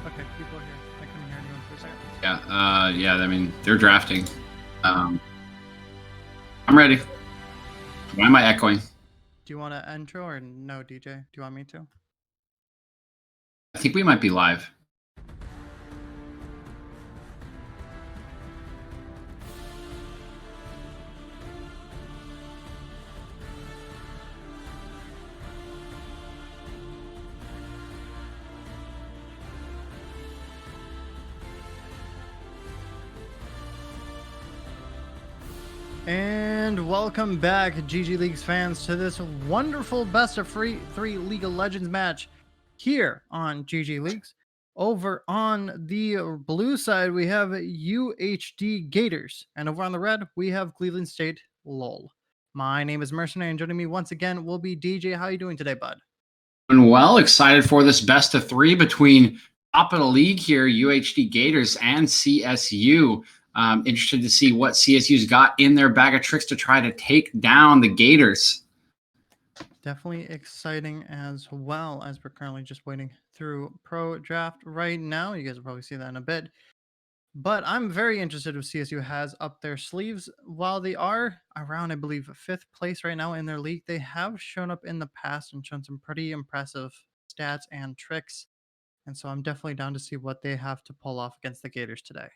Okay, people are here. I couldn't hear anyone for a second. Yeah, I mean, they're drafting. I'm ready. Why am I echoing? Do you want to intro or no, DJ? Do you want me to? I think we might be live. And welcome back, GG Leagues fans, to this wonderful best of three League of Legends match here on GG Leagues. Over on the blue side, we have UHD Gators, and over on the red, we have Cleveland State LOL. My name is Mercenary, and joining me once again will be DJ. How are you doing today, bud? Doing well. Excited for this best of three between top of the league here, UHD Gators and CSU. Interested to see what CSU's got in their bag of tricks to try to take down the Gators. Definitely exciting as well, as we're currently just waiting through pro draft right now. You guys will probably see that in a bit. But I'm very interested if CSU has up their sleeves. While they are around, I believe, 5th place right now in their league, they have shown up in the past and shown some pretty impressive stats and tricks. And so I'm definitely down to see what they have to pull off against the Gators today.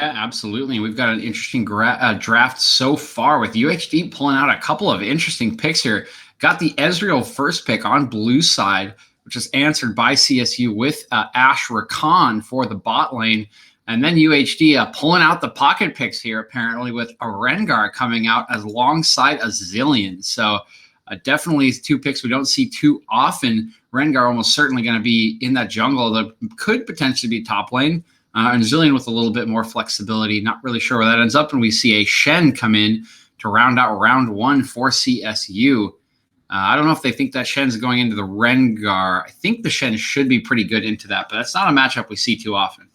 Yeah, absolutely. We've got an interesting draft so far with UHD pulling out a couple of interesting picks here. Got the Ezreal first pick on blue side, which is answered by CSU with Ash Rakan for the bot lane. And then UHD pulling out the pocket picks here, apparently, with a Rengar coming out alongside a Zillion. So definitely two picks we don't see too often. Rengar almost certainly going to be in that jungle that could potentially be top lane. And Zillion with a little bit more flexibility. Not really sure where that ends up. And we see a Shen come in to round out round one for CSU. I don't know if they think that Shen's going into the Rengar. I think the Shen should be pretty good into that, but that's not a matchup we see too often.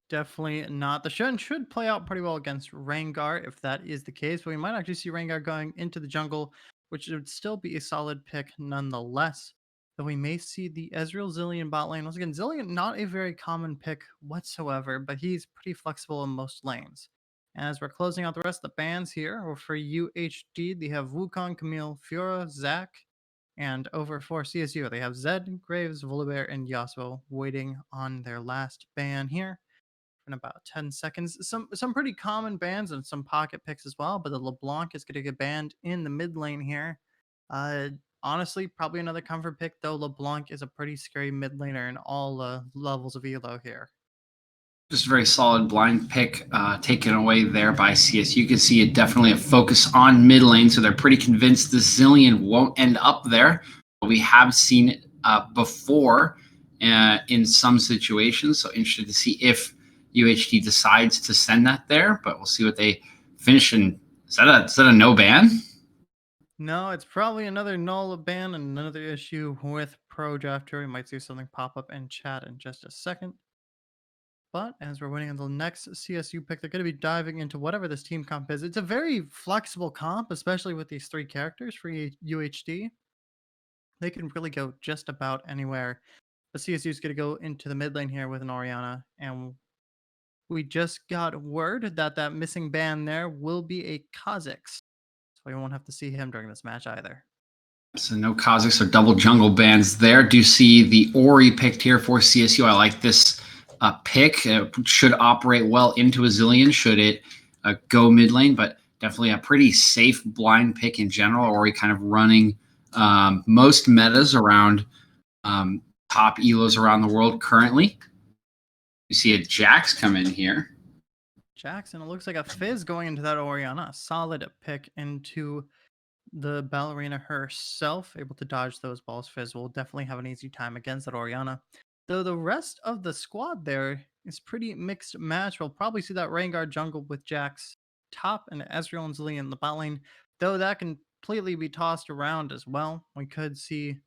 Definitely not. The Shen should play out pretty well against Rengar if that is the case, but we might actually see Rengar going into the jungle, which would still be a solid pick nonetheless. Though we may see the Ezreal Zillion bot lane. Once again, Zillion, not a very common pick whatsoever, but he's pretty flexible in most lanes. And as we're closing out the rest of the bans here, or for UHD, they have Wukong, Camille, Fiora, Zac, and over for CSU, they have Zed, Graves, Volibear, and Yasuo waiting on their last ban here in about 10 seconds. Some pretty common bans and some pocket picks as well, but the LeBlanc is going to get banned in the mid lane here. Honestly, probably another comfort pick, though LeBlanc is a pretty scary mid laner in all levels of elo here. Just a very solid blind pick taken away there by CS. You can see it definitely a focus on mid lane, so they're pretty convinced the Zillion won't end up there. But we have seen it before in some situations, so interested to see if UHD decides to send that there, but we'll see what they finish in. Is that a no ban? No, it's probably another null ban and another issue with Pro Drafter. We might see something pop up in chat in just a second. But as we're waiting on the next CSU pick, they're going to be diving into whatever this team comp is. It's a very flexible comp, especially with these three characters for UHD. They can really go just about anywhere. But CSU is going to go into the mid lane here with an Orianna, and we just got word that that missing ban there will be a Kha'Zix. So we won't have to see him during this match either. So no Kha'Zix or double jungle bans there. Do you see the Ori picked here for CSU? I like this pick. It should operate well into a Zillion should it go mid lane, but definitely a pretty safe blind pick in general. Ori kind of running most metas around top elos around the world currently. You see a Jax come in here. Jackson, it looks like a Fizz going into that Orianna. A solid pick into the ballerina herself, able to dodge those balls. Fizz will definitely have an easy time against that Orianna. Though the rest of the squad there is pretty mixed match. We'll probably see that Rengar jungle with Jax top and Ezreal and Zillion in the bot lane. Though that can completely be tossed around as well. We could see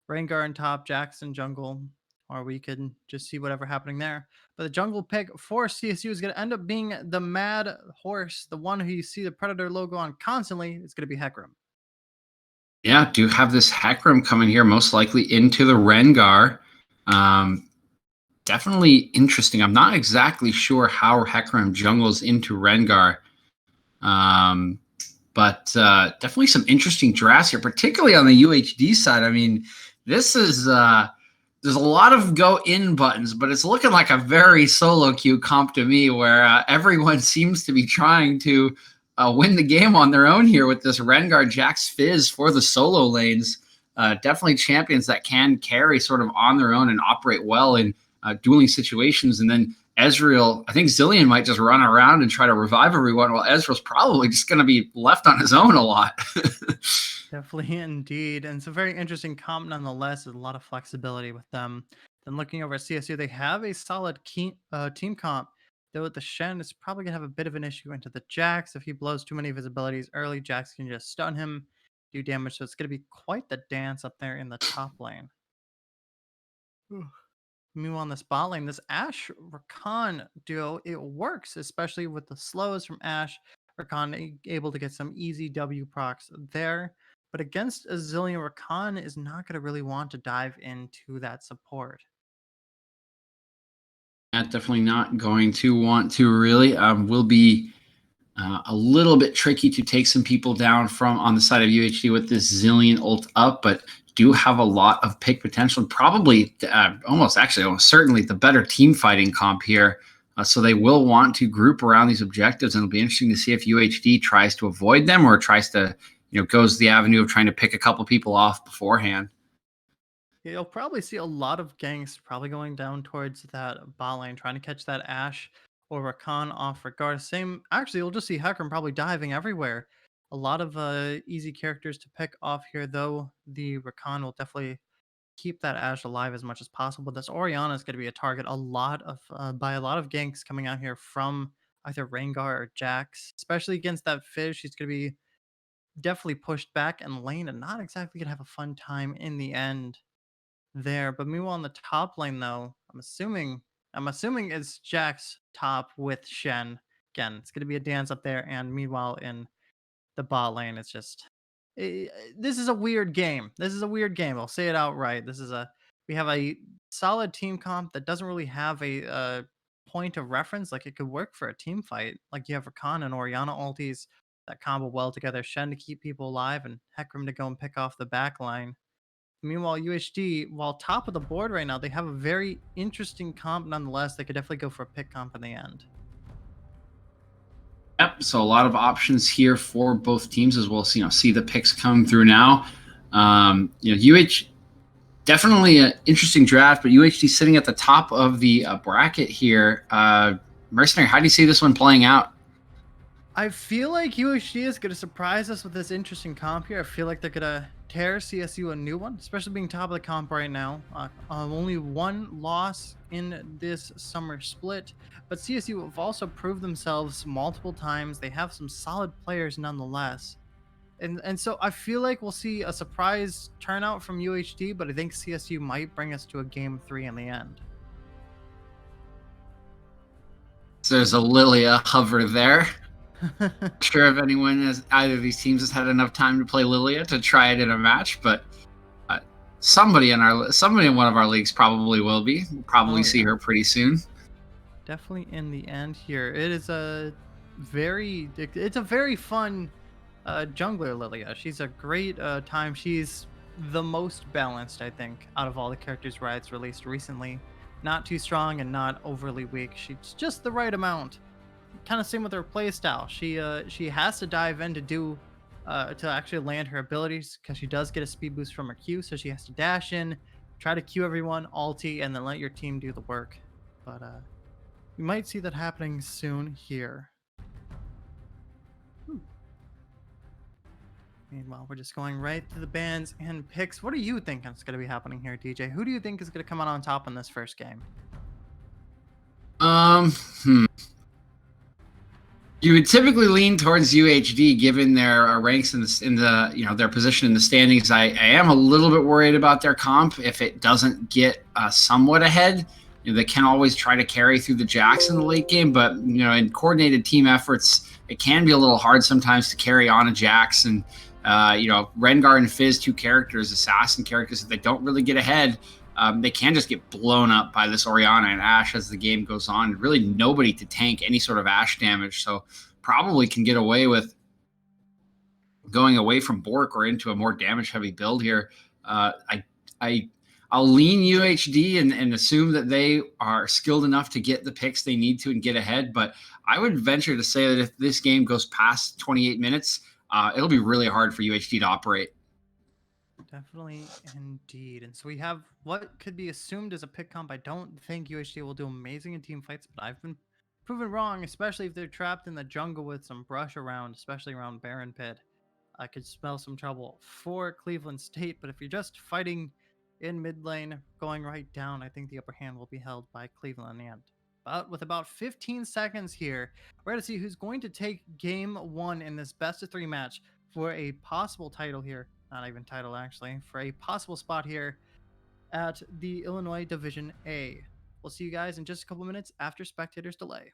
Rengar in top, Jax in jungle, or we could just see whatever happening there. But the jungle pick for CSU is going to end up being the Mad Horse, the one who you see the Predator logo on constantly. It's going to be Hecarim. Yeah, do have this Hecarim coming here, most likely into the Rengar. definitely interesting. I'm not exactly sure how Hecarim jungles into Rengar. Um, but definitely some interesting drafts here, particularly on the UHD side. I mean, this is there's a lot of go in buttons, but it's looking like a very solo queue comp to me, where everyone seems to be trying to win the game on their own here with this Rengar Jax Fizz for the solo lanes. Definitely champions that can carry sort of on their own and operate well in dueling situations. And then Ezreal, I think Zillion might just run around and try to revive everyone, while Ezreal's probably just going to be left on his own a lot. Definitely, indeed. And it's a very interesting comp nonetheless. There's a lot of flexibility with them. Then looking over at CSU, they have a solid team comp. Though with the Shen, it's probably going to have a bit of an issue into the Jax. If he blows too many of his abilities early, Jax can just stun him, do damage. So it's going to be quite the dance up there in the top lane. Meanwhile, on this bot lane, this Ashe Rakan duo, it works, especially with the slows from Ashe. Rakan able to get some easy W procs there. But against a Zillion, Rakan is not going to really want to dive into that support. Definitely not going to want to really. Will be a little bit tricky to take some people down from on the side of UHD with this Zillion ult up, but do have a lot of pick potential. Probably almost certainly the better team fighting comp here. So they will want to group around these objectives, and it'll be interesting to see if UHD tries to avoid them or tries to, goes the avenue of trying to pick a couple people off beforehand. Yeah, you'll probably see a lot of ganks probably going down towards that bot lane, trying to catch that Ashe or Rakan off regard. Same, actually, you'll just see Hecarim probably diving everywhere. A lot of easy characters to pick off here, though. The Rakan will definitely keep that Ashe alive as much as possible. This Orianna is going to be a target by a lot of ganks coming out here from either Rengar or Jax, especially against that Fizz. She's going to be definitely pushed back and lane and not exactly going to have a fun time in the end there. But meanwhile, on the top lane, though, I'm assuming it's Jax top with Shen. Again, it's going to be a dance up there. And meanwhile, in the bot lane, it's just this is a weird game. This is a weird game. I'll say it outright. We have a solid team comp that doesn't really have a point of reference. Like it could work for a team fight. Like you have Rakan and Orianna ultis that combo well together. Shen to keep people alive and Hecarim to go and pick off the back line. Meanwhile, UHD, while top of the board right now, they have a very interesting comp nonetheless. They could definitely go for a pick comp in the end. Yep. So a lot of options here for both teams as well. So, see the picks come through now. Definitely an interesting draft, but UHD sitting at the top of the bracket here. Mercenary, how do you see this one playing out? I feel like UHD is going to surprise us with this interesting comp here. I feel like they're going to tear CSU a new one, especially being top of the comp right now. Only one loss in this summer split, but CSU have also proved themselves multiple times. They have some solid players nonetheless. And so I feel like we'll see a surprise turnout from UHD, but I think CSU might bring us to a game 3 in the end. So there's a Lilia hover there. Not sure if either of these teams has had enough time to play Lilia to try it in a match, but somebody in one of our leagues probably will be. We'll probably see her pretty soon. Definitely in the end here. It's a very fun jungler, Lilia. She's a great time. She's the most balanced, I think, out of all the characters Riot's released recently. Not too strong and not overly weak. She's just the right amount. Kind of same with her playstyle. She has to dive in to actually land her abilities, because she does get a speed boost from her Q, so she has to dash in, try to Q everyone, ulti, and then let your team do the work. But we might see that happening soon here. Meanwhile, we're just going right to the bans and picks. What do you think is going to be happening here, DJ? Who do you think is going to come out on top in this first game? You would typically lean towards UHD given their ranks in the their position in the standings. I am a little bit worried about their comp if it doesn't get somewhat ahead. They can always try to carry through the Jax in the late game, but in coordinated team efforts, it can be a little hard sometimes to carry on a Jax. And Rengar and Fizz, two characters, assassin characters, if they don't really get ahead, they can just get blown up by this Orianna and Ashe as the game goes on. Really nobody to tank any sort of Ashe damage, so probably can get away with going away from Bork or into a more damage-heavy build here. I'll lean UHD and assume that they are skilled enough to get the picks they need to and get ahead. But I would venture to say that if this game goes past 28 minutes, it'll be really hard for UHD to operate. Definitely, indeed. And so we have what could be assumed as a pick comp. I don't think UHD will do amazing in team fights, but I've been proven wrong, especially if they're trapped in the jungle with some brush around, especially around Baron Pit. I could smell some trouble for Cleveland State, but if you're just fighting in mid lane, going right down, I think the upper hand will be held by Cleveland in the end. But with about 15 seconds here, we're going to see who's going to take game one in this best of three match for a possible title here. Not even title, actually, for a possible spot here at the Illinois Division A. We'll see you guys in just a couple minutes after Spectators Delay.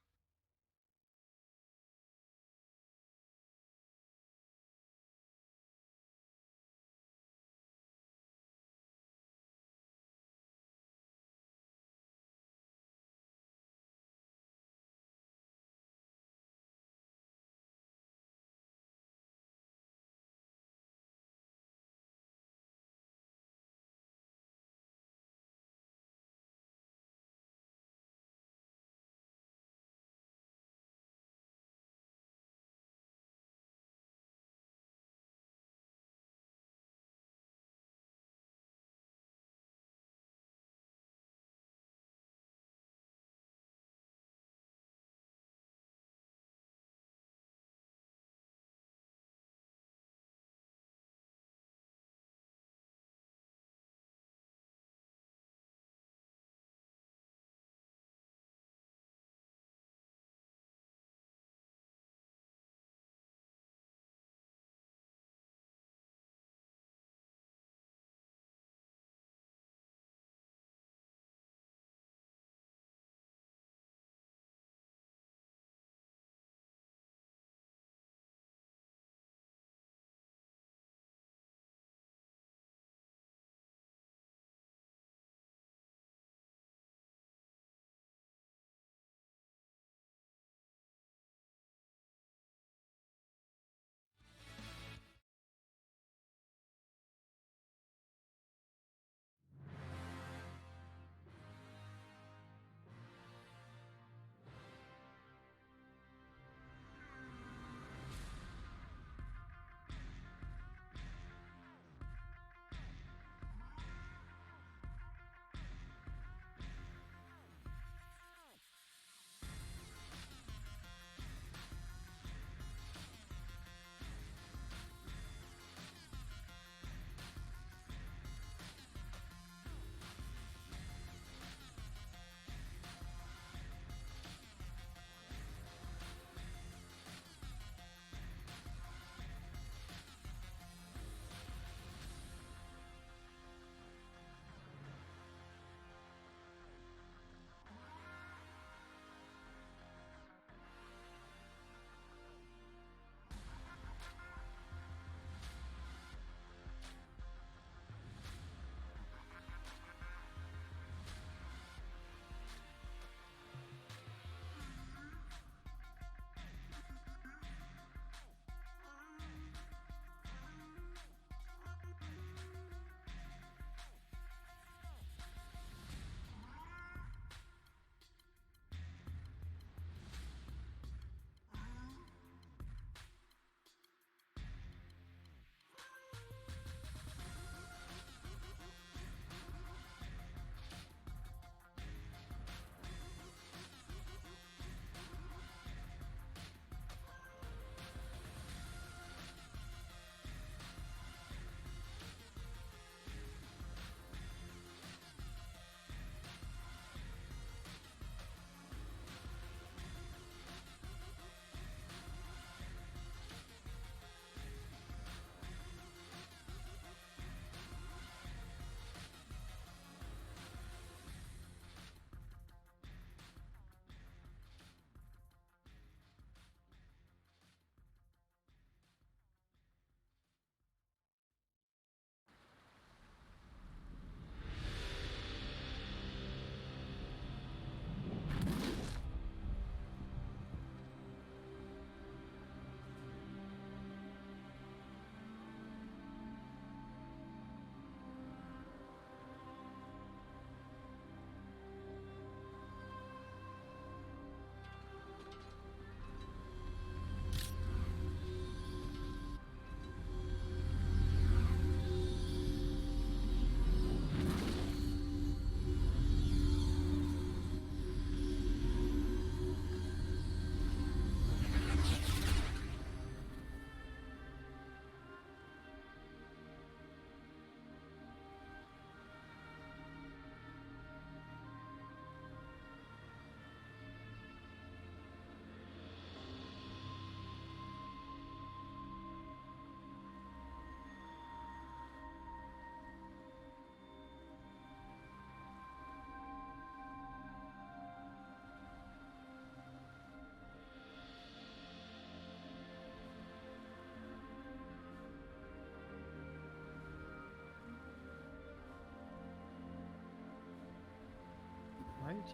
right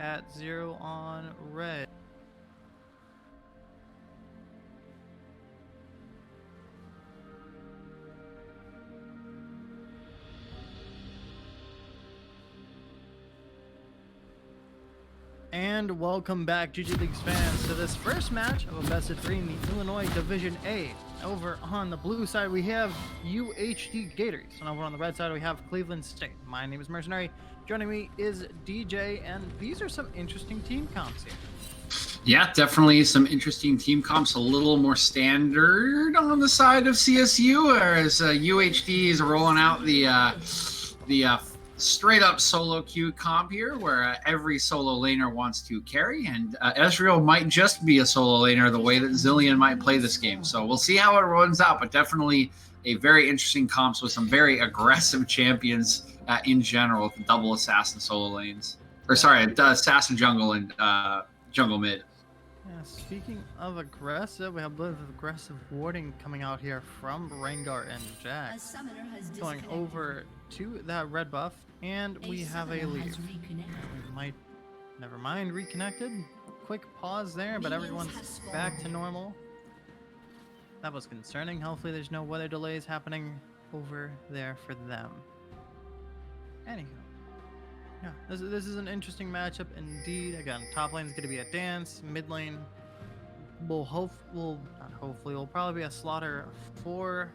at 0 on red. And welcome back, GGLeagues fans, to this first match of a best of 3 in the Illinois Division A. Over on the blue side, we have UHD Gators, and over on the red side, we have Cleveland State. My name is Mercenary. Joining me is DJ, and these are some interesting team comps here. Yeah, definitely some interesting team comps. A little more standard on the side of CSU, whereas UHD is rolling out the straight up solo queue comp here, where every solo laner wants to carry, and Ezreal might just be a solo laner the way that Zilean might play this game. So we'll see how it runs out, but definitely a very interesting comps with some very aggressive champions in general, with the double assassin solo lanes. Or sorry, assassin jungle and jungle mid. Yeah, speaking of aggressive, we have a bit of aggressive warding coming out here from Rengar and Jack. Going over to that red buff, and we have a leave. We might, never mind, reconnected. Quick pause there, but everyone's back to normal. That was concerning. Hopefully there's no weather delays happening over there for them. Anywho. Yeah, this is an interesting matchup indeed. Again, top lane is going to be a dance. Mid lane will will probably be a slaughter for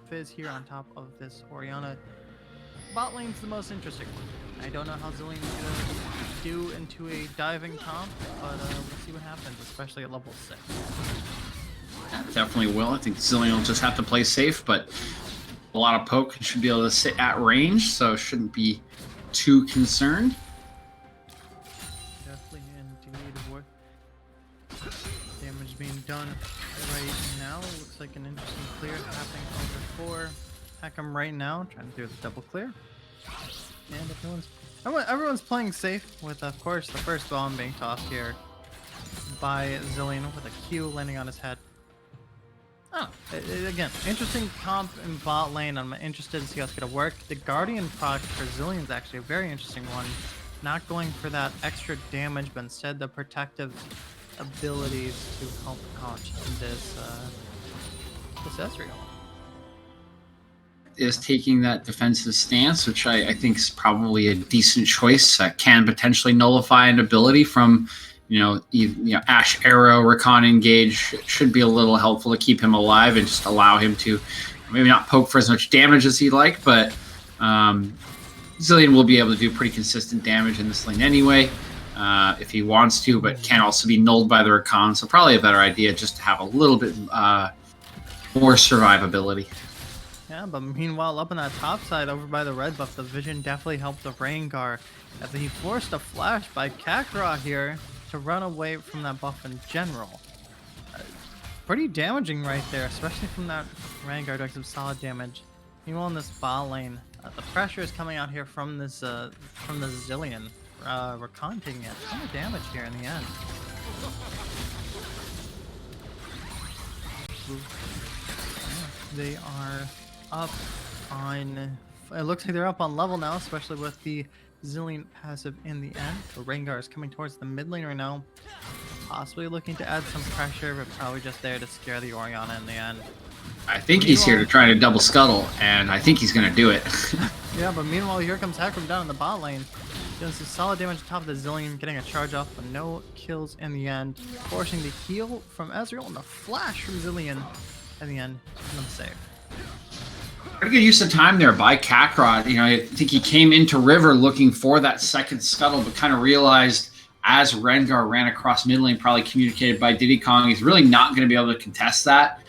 Fizz here on top of this Orianna. Bot lane's the most interesting one. I don't know how Zilean's going to do into a diving comp, but we'll see what happens, especially at level 6. Yeah, definitely will. I think Zilean will just have to play safe, but a lot of poke should be able to sit at range, so shouldn't be too concerned. Definitely indeed. What damage being done right now? Looks like an interesting clear happening over for Hackham right now, trying to do the double clear. And everyone's playing safe with, of course, the first bomb being tossed here by Zilean with a Q landing on his head. Oh, again, interesting comp in bot lane. I'm interested to see how it's going to work. The Guardian proc for Zilean is actually a very interesting one. Not going for that extra damage, but instead the protective abilities to help launch this Ezreal. Is taking that defensive stance, which I think is probably a decent choice. Can potentially nullify an ability from Ash Arrow, Recon Engage. Should be a little helpful to keep him alive and just allow him to maybe not poke for as much damage as he'd like, but Zilean will be able to do pretty consistent damage in this lane anyway, if he wants to, but can also be nulled by the Recon, so probably a better idea just to have a little bit more survivability. Yeah, but meanwhile, up on that top side, over by the red buff, the vision definitely helped the Rengar, as he forced a flash by Kakarot here to run away from that buff in general. Pretty damaging right there, especially from that Rengar doing some solid damage. Meanwhile, in this bot lane, the pressure is coming out here from this from the Zilean. Recon taking a ton of damage here in the end. They are up on, it looks like they're up on level now, especially with the Zilean passive in the end. The Rengar is coming towards the mid lane right now, possibly looking to add some pressure, but probably just there to scare the Orianna in the end. I think he's here to try to double scuttle, and I think he's going to do it. Yeah, but meanwhile, here comes Hackham down in the bot lane. Doing some solid damage on top of the Zilean, getting a charge off, but no kills in the end. Forcing the heal from Ezreal and the flash from Zilean in the end, keeping them safe. Pretty good use of time there by Kakarot. I think he came into River looking for that second scuttle, but kind of realized as Rengar ran across mid lane, probably communicated by Diddy Kong, he's really not going to be able to contest that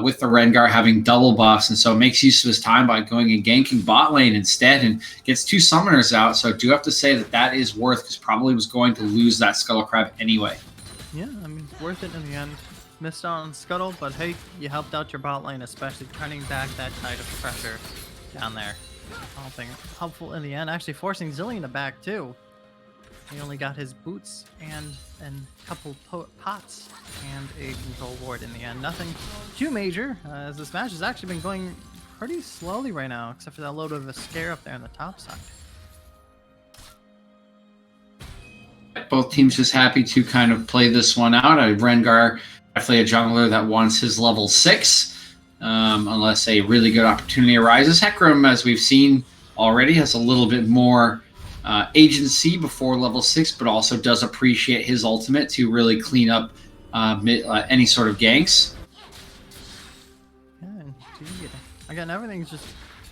with the Rengar having double buffs, and so makes use of his time by going and ganking bot lane instead and gets 2 summoners out. So I do have to say that is worth, because probably was going to lose that Scuttle Crab anyway. Yeah, I mean, it's worth it in the end. Missed out on Scuttle, but hey, you helped out your bot lane, especially turning back that tide of pressure down there. Helpful in the end, actually forcing Zilean to back too. He only got his boots and a couple pots and a control ward in the end. Nothing too major, as this match has actually been going pretty slowly right now, except for that load of a scare up there on the top side. Yep, both teams just happy to kind of play this one out. Rengar, definitely a jungler that wants his level 6, unless a really good opportunity arises. Hecarim, as we've seen already, has a little bit more agency before level 6, but also does appreciate his ultimate to really clean up any sort of ganks. Yeah, indeed. Again, everything's just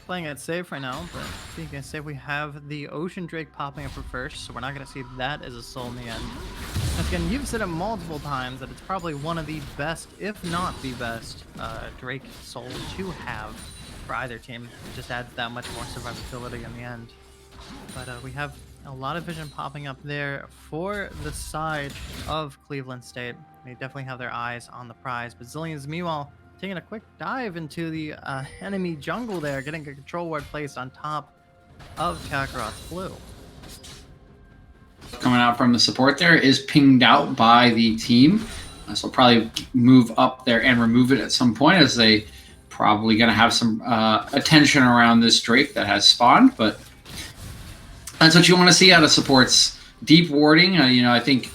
playing it safe right now, but speaking of safe, we have the Ocean Drake popping up for first, so we're not going to see that as a soul in the end. Again, you've said it multiple times that it's probably one of the best, if not the best, Drake soul to have for either team. It just adds that much more survivability in the end. But we have a lot of vision popping up there for the side of Cleveland State. They definitely have their eyes on the prize, but Zillions, meanwhile, taking a quick dive into the enemy jungle there, getting a control ward placed on top of Kakarot's blue. Coming out from the support there is pinged out by the team. So probably move up there and remove it at some point, as they probably going to have some attention around this Drake that has spawned. But that's what you want to see out of supports. Deep warding, I think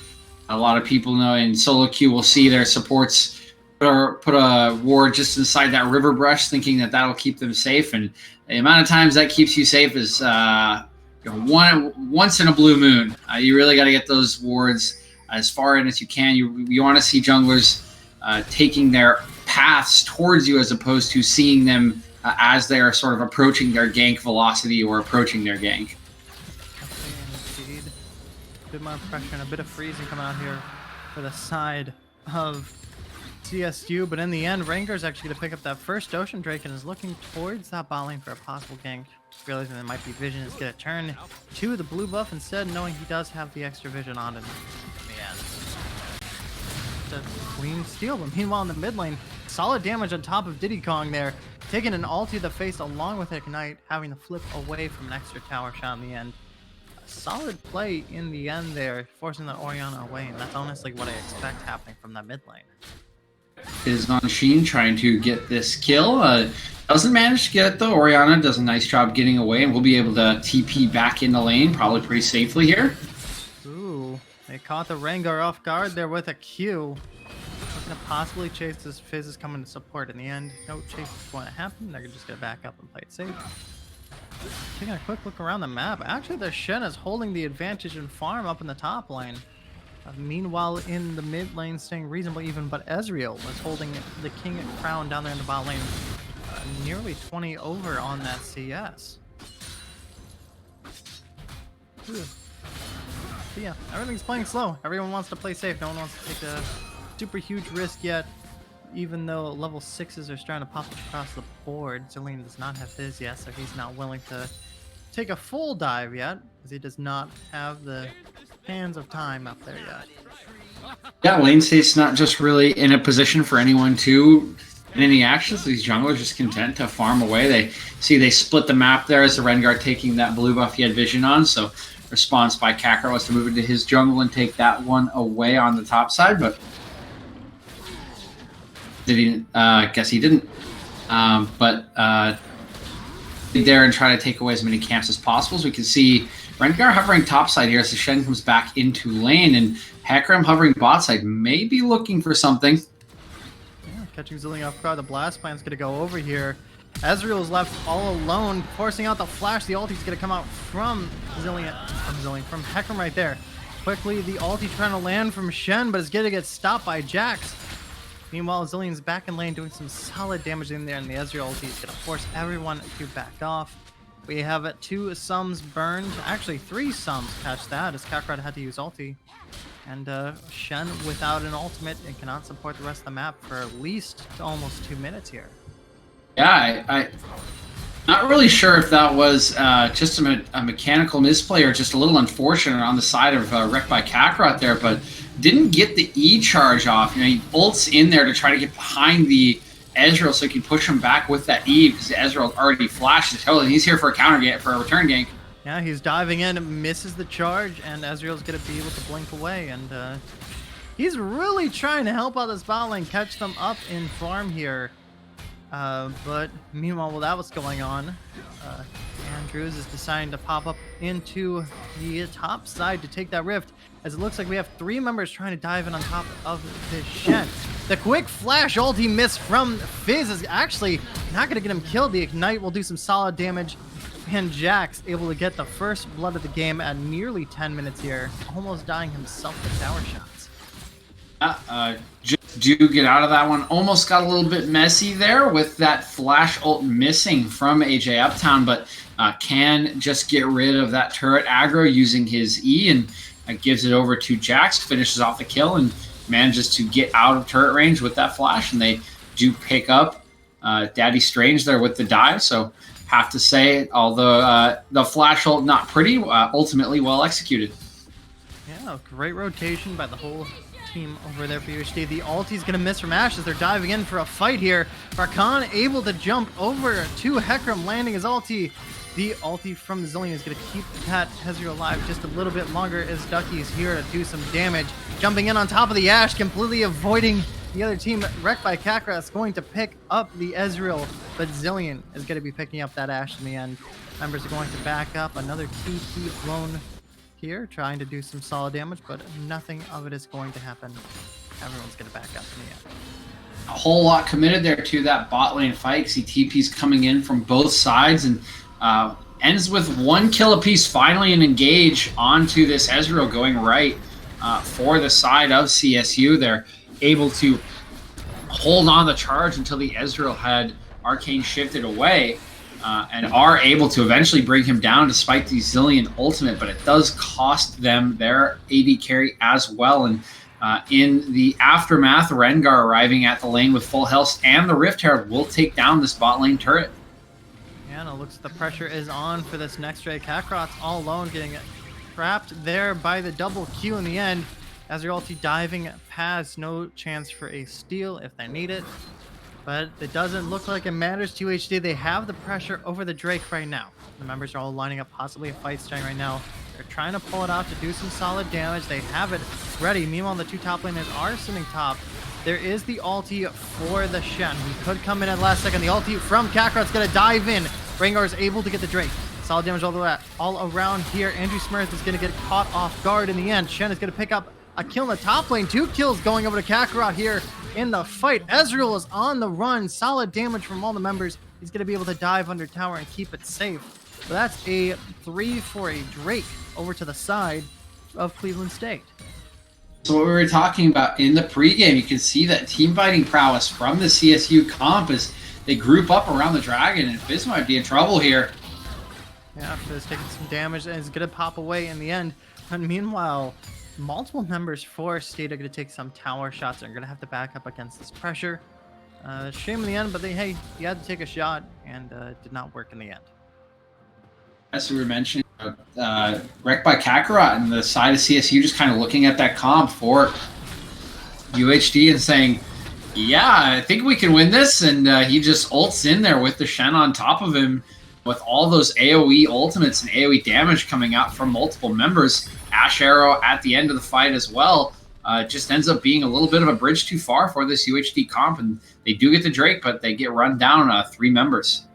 a lot of people know in solo queue will see their supports put a ward just inside that river brush, thinking that that'll keep them safe. And the amount of times that keeps you safe is once in a blue moon. You really got to get those wards as far in as you can. You want to see junglers taking their paths towards you, as opposed to seeing them as they are sort of approaching their gank velocity or approaching their gank. Indeed. A bit more pressure and a bit of freezing coming out here for the side of CSU, but in the end, Rengar's actually going to pick up that first Ocean Drake and is looking towards that bot lane for a possible gank. Realizing there might be vision, is going to turn to the blue buff instead, knowing he does have the extra vision on him in the end. It's a clean steal, but meanwhile in the mid lane, solid damage on top of Diddy Kong there, taking an ulti to the face along with Ignite, having to flip away from an extra tower shot in the end. A solid play in the end there, forcing the Orianna away, and that's honestly what I expect happening from that mid lane. Is on Sheen trying to get this kill. Doesn't manage to get it though. Orianna does a nice job getting away, and we'll be able to TP back in the lane probably pretty safely here. Ooh, they caught the Rengar off guard there with a Q. Looking to possibly chase this. Fizz is coming to support in the end. No chase is going to happen. They're just going to back up and play it safe. Taking a quick look around the map. Actually, their Shen is holding the advantage in farm up in the top lane. Meanwhile, in the mid lane, staying reasonably even, but Ezreal is holding the King crown down there in the bot lane. Nearly 20 over on that CS. But yeah, everything's playing slow. Everyone wants to play safe. No one wants to take a super huge risk yet. Even though level 6s are starting to pop up across the board, Zillion does not have his yet, so he's not willing to take a full dive yet, as he does not have the hands of time up there yet. Yeah, lane state's not just really in a position for anyone to in any actions. These junglers just content to farm away. They split the map there as the Rengar taking that blue buff he had vision on, so response by Kakarot was to move into his jungle and take that one away on the top side, but did he? Guess he didn't. Be there and try to take away as many camps as possible. So we can see Rengar hovering topside here as the Shen comes back into lane, and Hecarim hovering bot side, may be looking for something. Yeah, catching Zillion off guard. The blast plan's going to go over here. Ezreal is left all alone, forcing out the flash. The ulti's going to come out from from Hecarim right there. Quickly, the ulti trying to land from Shen, but it's going to get stopped by Jax. Meanwhile, Zillion's back in lane doing some solid damage in there, and the Ezreal ulti is going to force everyone to back off. We have 2 sums burned, actually 3 sums, catch that, as Kakarot had to use ulti. And Shen without an ultimate and cannot support the rest of the map for at least almost 2 minutes here. Yeah, I not really sure if that was just a mechanical misplay or just a little unfortunate on the side of wreck by Kakarot there, but didn't get the E charge off. He ults in there to try to get behind the Ezreal so he can push him back with that E, because Ezreal already flashed. Totally, he's here for a counter gank, for a return gank. Yeah, he's diving in, misses the charge, and Ezreal's going to be able to blink away. And he's really trying to help out this bot lane, catch them up in farm here. But meanwhile, while that was going on, Andrews is deciding to pop up into the top side to take that rift, as it looks like we have 3 members trying to dive in on top of the Shen. The quick flash ulti miss from Fizz is actually not going to get him killed. The Ignite will do some solid damage, and Jax able to get the first blood of the game at nearly 10 minutes here, almost dying himself to tower shots. Just do get out of that one. Almost got a little bit messy there with that flash ult missing from AJ Uptown, but can just get rid of that turret aggro using his E, and gives it over to Jax, finishes off the kill, and manages to get out of turret range with that flash. And they do pick up Daddy Strange there with the dive. So have to say, although the flash ult not pretty, ultimately well executed. Yeah, great rotation by the whole team over there for UHD. The ulti's gonna miss from Ashe as they're diving in for a fight here. Rakan able to jump over to Hecarim, landing his ulti. The ulti from Zilean is gonna keep that Ezreal alive just a little bit longer, as Ducky's here to do some damage. Jumping in on top of the Ashe, completely avoiding the other team. Wrecked by Kakra is going to pick up the Ezreal, but Zilean is going to be picking up that Ashe in the end. Members are going to back up. Another TP blown here, trying to do some solid damage, but nothing of it is going to happen. Everyone's going to back up in the end. A whole lot committed there to that bot lane fight. See TP's coming in from both sides, and ends with 1 kill apiece. Finally an engage onto this Ezreal going right for the side of CSU. They're able to hold on the charge until the Ezreal had Arcane shifted away, and are able to eventually bring him down despite the Zilean ultimate, but it does cost them their AD carry as well. And in the aftermath, Rengar arriving at the lane with full health, and the Rift Herald will take down this bot lane turret. Yeah, and it looks like the pressure is on for this next Drake. Kakarot's all alone, getting trapped there by the double Q in the end. Ezreal ulti diving past, no chance for a steal if they need it. But it doesn't look like it matters to UHD. They have the pressure over the Drake right now. The members are all lining up, possibly a fight starting right now. They're trying to pull it out to do some solid damage. They have it ready. Meanwhile, the 2 top laners are sitting top. There is the ulti for the Shen. He could come in at the last second. The ulti from Kakarot's going to dive in. Rengar is able to get the Drake. Solid damage all around here. Andrew Smurf is going to get caught off guard in the end. Shen is going to pick up a kill in the top lane. 2 kills going over to Kakarot here in the fight. Ezreal is on the run. Solid damage from all the members. He's going to be able to dive under tower and keep it safe. So that's a 3 for a Drake over to the side of Cleveland State. So what we were talking about in the pregame, you can see that team fighting prowess from the CSU comp as they group up around the dragon, and Fizz might be in trouble here. Yeah, Fizz taking some damage and is going to pop away in the end. And meanwhile, multiple members for State are going to take some tower shots and are going to have to back up against this pressure. Shame in the end, but hey, you had to take a shot, and it did not work in the end. As we were mentioning, wrecked by Kakarot and the side of CSU just kind of looking at that comp for UHD and saying, yeah, I think we can win this. And he just ults in there with the Shen on top of him with all those AoE ultimates and AoE damage coming out from multiple members. Ashe Arrow at the end of the fight as well. Just ends up being a little bit of a bridge too far for this UHD comp, and they do get the Drake, but they get run down 3 members.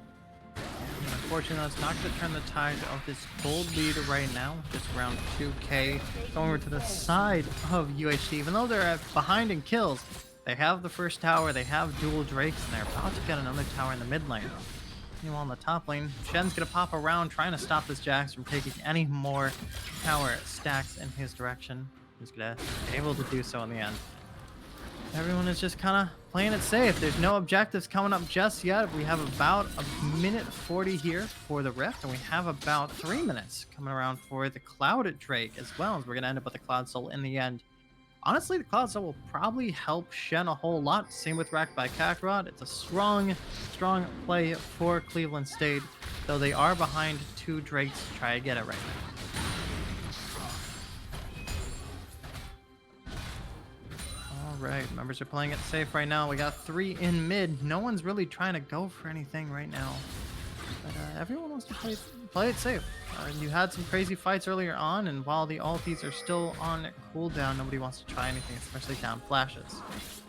Unfortunately, that's not going to turn the tide of this gold lead right now. Just around 2K. Going over to the side of UHD. Even though they're behind in kills, they have the first tower, they have dual Drakes, and they're about to get another tower in the mid lane. Meanwhile, in the top lane, Shen's going to pop around, trying to stop this Jax from taking any more tower stacks in his direction. He's going to be able to do so in the end. Everyone is just kind of playing it safe. There's no objectives coming up just yet. We have about a minute 40 here for the Rift, and we have about 3 minutes coming around for the Cloud Drake as well, as we're going to end up with the Cloud Soul in the end. Honestly, the Cloud Soul will probably help Shen a whole lot. Same with Wrecked by Kakarot. It's a strong play for Cleveland State, though they are behind 2 Drakes to try to get it right now. Alright, members are playing it safe right now. We got 3 in mid. No one's really trying to go for anything right now. But everyone wants to play it safe. You had some crazy fights earlier on, and while the ultis are still on cooldown, nobody wants to try anything, especially down flashes.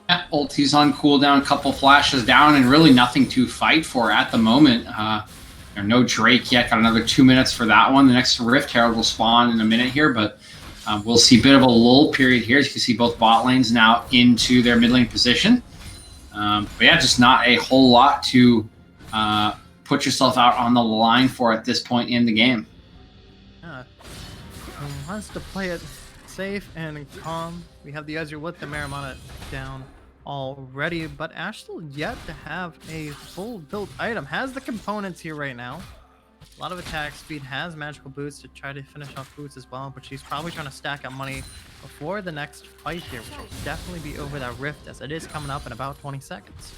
Yeah, ultis on cooldown, a couple flashes down, and really nothing to fight for at the moment. No Drake yet. Got another 2 minutes for that one. The next Rift Herald will spawn in a minute here, but we'll see a bit of a lull period here. As you can see, both bot lanes now into their mid lane position. But yeah, just not a whole lot to put yourself out on the line for at this point in the game. Yeah. Wants to play it safe and calm. We have the Ezreal with the Maramana down already, but Ash still yet to have a full built item. Has the components here right now. A lot of attack speed, has magical boots to try to finish off boots as well, but she's probably trying to stack up money before the next fight here, which will definitely be over that rift as it is coming up in about 20 seconds.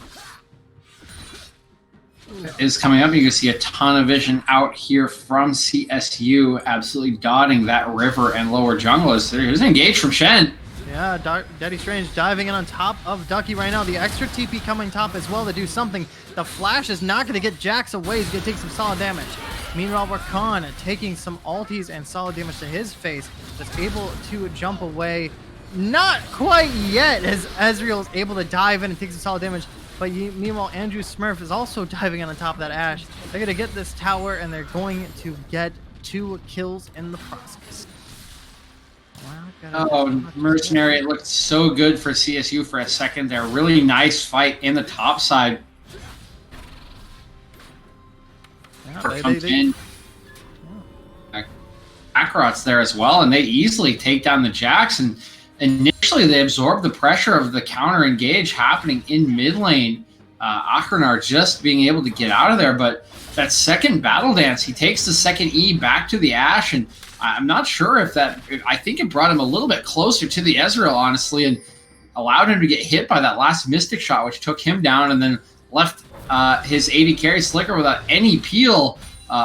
It is coming up. You can see a ton of vision out here from CSU, absolutely dotting that river and lower jungle. There's an engage from Shen. Yeah, Daddy Strange diving in on top of Ducky right now. The extra TP coming top as well to do something. The flash is not going to get Jax away. He's going to take some solid damage. Meanwhile, Rakan taking some ultis and solid damage to his face. Just able to jump away. Not quite yet as Ezreal is able to dive in and take some solid damage. But meanwhile, Andrew Smurf is also diving in on top of that Ashe. They're going to get this tower and they're going to get 2 kills in the process. Oh, Mercenary, it looked so good for CSU for a second there. Really nice fight in the top side. Yeah, Kakarot's there as well, and they easily take down the Jax. And initially, they absorb the pressure of the counter engage happening in mid lane. Akranar just being able to get out of there, but that second battle dance, he takes the second E back to the Ashe, and I'm not sure if that, I think it brought him a little bit closer to the Ezreal, honestly, and allowed him to get hit by that last Mystic shot, which took him down, and then left his AD carry Slicker without any peel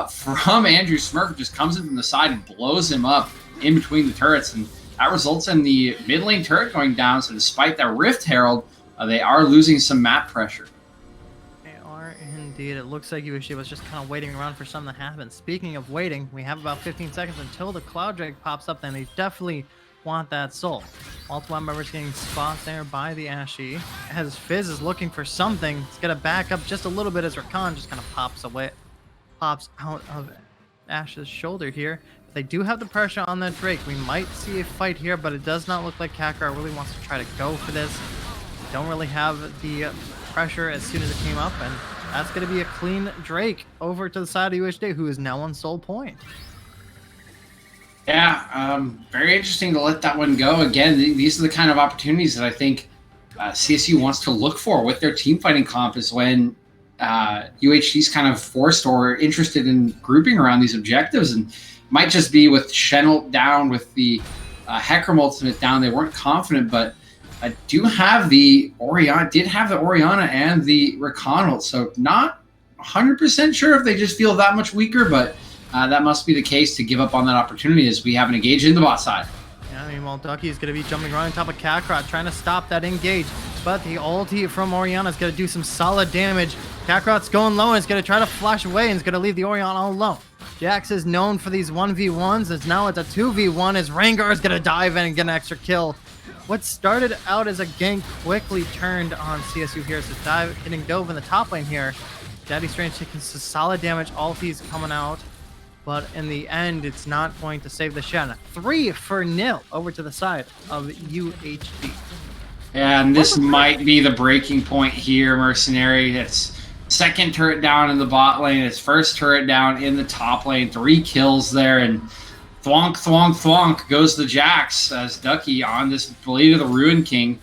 from Andrew Smurf, who just comes in from the side and blows him up in between the turrets, and that results in the mid lane turret going down. So despite that Rift Herald, they are losing some map pressure. Indeed, it looks like Yuishi was just kind of waiting around for something to happen. Speaking of waiting, we have about 15 seconds until the Cloud Drake pops up, and they definitely want that soul. Multiple members getting spot there by the Ashe. As Fizz is looking for something, it's going to back up just a little bit as Rakan just kind of pops out of Ashe's shoulder here. They do have the pressure on that Drake. We might see a fight here, but it does not look like Kakarot really wants to try to go for this. Don't really have the pressure as soon as it came up, and that's going to be a clean Drake over to the side of UHD, who is now on soul point. Yeah, very interesting to let that one go. Again, these are the kind of opportunities that I think CSU wants to look for with their team fighting comp, is when UHD's kind of forced or interested in grouping around these objectives, and might just be with Shen down, with the Hecarim ultimate down. They weren't confident, but I do have the Orianna and the Rakan ult, so not 100% sure if they just feel that much weaker, but that must be the case to give up on that opportunity, as we have an engage in the bot side. Yeah, I mean, well, Ducky is going to be jumping right on top of Kakarot, trying to stop that engage, but the ulti from Orianna is going to do some solid damage. Kakarot's going low and is going to try to flash away and is going to leave the Orianna all alone. Jax is known for these 1v1s, as now it's a 2v1 as Rengar is going to dive in and get an extra kill. What started out as a gank quickly turned on CSU here. So hitting Dove in the top lane here. Daddy Strange taking some solid damage. Ulti's coming out. But in the end, it's not going to save the Shen. 3-0 over to the side of UHD. And this might be the breaking point here, Mercenary. It's second turret down in the bot lane. It's first turret down in the top lane. 3 kills there, and thwonk, thwonk, thwonk goes the Jax, as Ducky on this Blade of the Ruin King,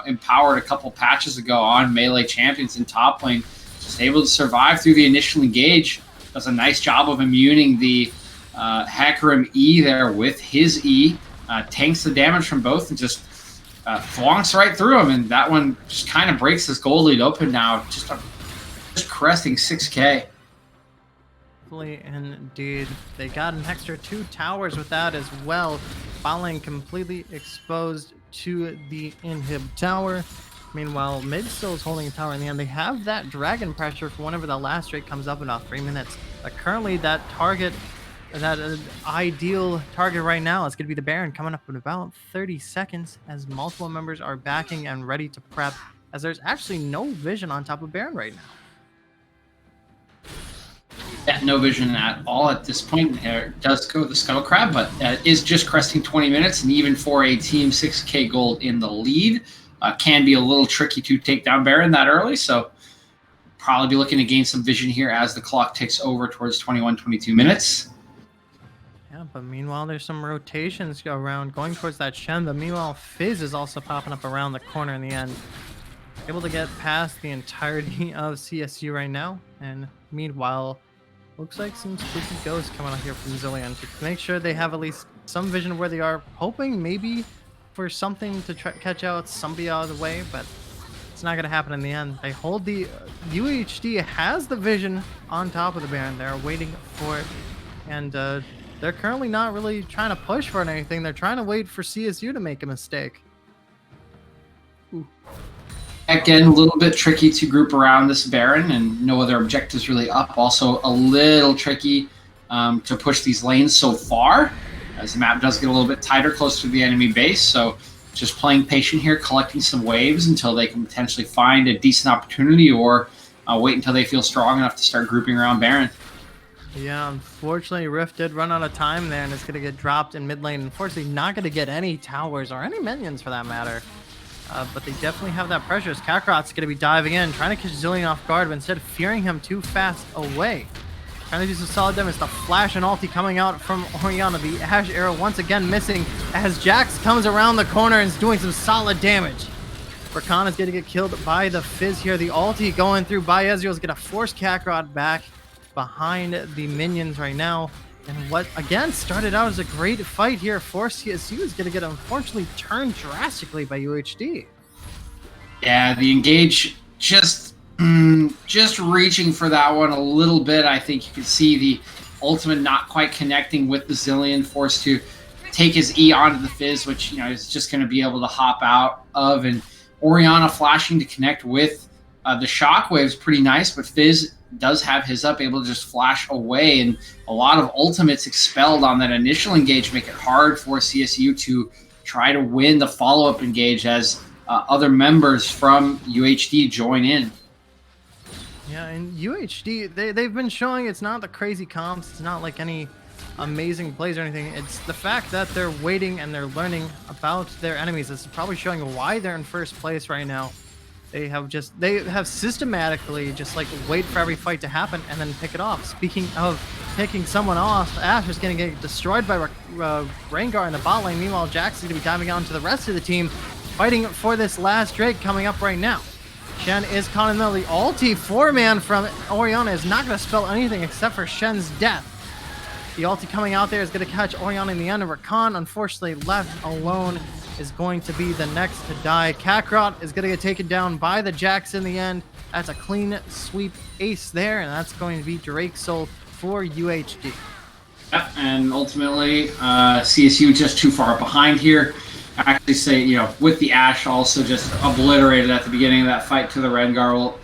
empowered a couple patches ago on melee champions in top lane, just able to survive through the initial engage. Does a nice job of immuning the Hecarim E there with his E, tanks the damage from both, and just thwonks right through him, and that one just kind of breaks this gold lead open now, just cresting 6K. Indeed, they got an extra 2 towers with that as well. Bot completely exposed to the inhib tower. Meanwhile, mid still is holding a tower in the end. They have that dragon pressure for whenever the last Drake comes up in about 3 minutes. But currently, that target, that ideal target right now is going to be the Baron, coming up in about 30 seconds, as multiple members are backing and ready to prep, as there's actually no vision on top of Baron right now. Yeah, no vision at all at this point. There does go the Scuttle Crab, but is just cresting 20 minutes, and even for a team 6K gold in the lead, can be a little tricky to take down Baron that early. So probably be looking to gain some vision here as the clock ticks over towards 21, 22 minutes. Yeah, but meanwhile, there's some rotations around going towards that Shen. But meanwhile, Fizz is also popping up around the corner in the end. Able to get past the entirety of CSU right now. And meanwhile, looks like some spooky ghosts coming out here from Zillion to make sure they have at least some vision of where they are. Hoping maybe for something to catch out somebody out of the way, but it's not going to happen in the end. They hold the UHD has the vision on top of the Baron. They're waiting for it. And they're currently not really trying to push for anything. They're trying to wait for CSU to make a mistake. Ooh. Again, a little bit tricky to group around this Baron, and no other objectives really up. Also a little tricky to push these lanes so far, as the map does get a little bit tighter close to the enemy base. So just playing patient here, collecting some waves until they can potentially find a decent opportunity, or wait until they feel strong enough to start grouping around Baron. Yeah, unfortunately, Rift did run out of time there, and it's going to get dropped in mid lane. Unfortunately, not going to get any towers or any minions for that matter. But they definitely have that pressure. Kakarot's going to be diving in, trying to catch Zillion off guard, but instead fearing him too fast away. Trying to do some solid damage. The flash and ulti coming out from Orianna. The Ash arrow once again missing as Jax comes around the corner and is doing some solid damage. Rakan is going to get killed by the Fizz here. The ulti going through by Ezreal is going to force Kakarot back behind the minions right now. And what again started out as a great fight here for CSU is going to get unfortunately turned drastically by UHD. Yeah, the engage just reaching for that one a little bit. I think you can see the ultimate not quite connecting with the Zillion, forced to take his E onto the Fizz, which is just going to be able to hop out of, and Orianna flashing to connect with the shockwave's pretty nice, but Fizz does have his up, able to just flash away, and a lot of ultimates expelled on that initial engage make it hard for CSU to try to win the follow-up engage as other members from UHD join in. Yeah, and UHD, they've been showing it's not the crazy comps, it's not like any amazing plays or anything. It's the fact that they're waiting and they're learning about their enemies. It's probably showing why they're in first place right now. They have systematically just like wait for every fight to happen and then pick it off. Speaking of picking someone off, Ash is going to get destroyed by Rengar in the bot lane. Meanwhile, Jax is going to be diving on to the rest of the team, fighting for this last Drake coming up right now. Shen is caught in the middle. The ulti 4-man from Orianna is not going to spell anything except for Shen's death. The ulti coming out there is going to catch Orianna in the end, and Rakan, unfortunately left alone, is going to be the next to die. Kakarot is going to get taken down by the Jax in the end. That's a clean sweep ace there, and that's going to be Drake Soul for UHD. Yep, and ultimately, CSU just too far behind here. I actually say, with the Ashe also just obliterated at the beginning of that fight to the Rengar,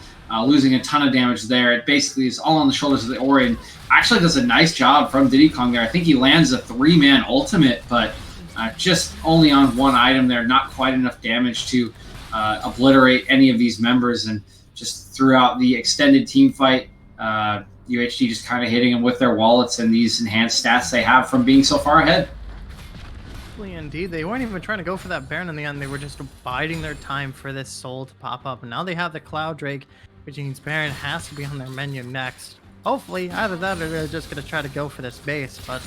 losing a ton of damage there. It basically is all on the shoulders of the Ori, and actually does a nice job from Diddy Kong there. I think he lands a 3-man ultimate, but just only on one item there, not quite enough damage to obliterate any of these members. And just throughout the extended team fight, UHD just kind of hitting them with their wallets and these enhanced stats they have from being so far ahead. Indeed, they weren't even trying to go for that Baron in the end. They were just biding their time for this soul to pop up. And now they have the Cloud Drake, which means Baron has to be on their menu next. Hopefully, either that or they're just going to try to go for this base. But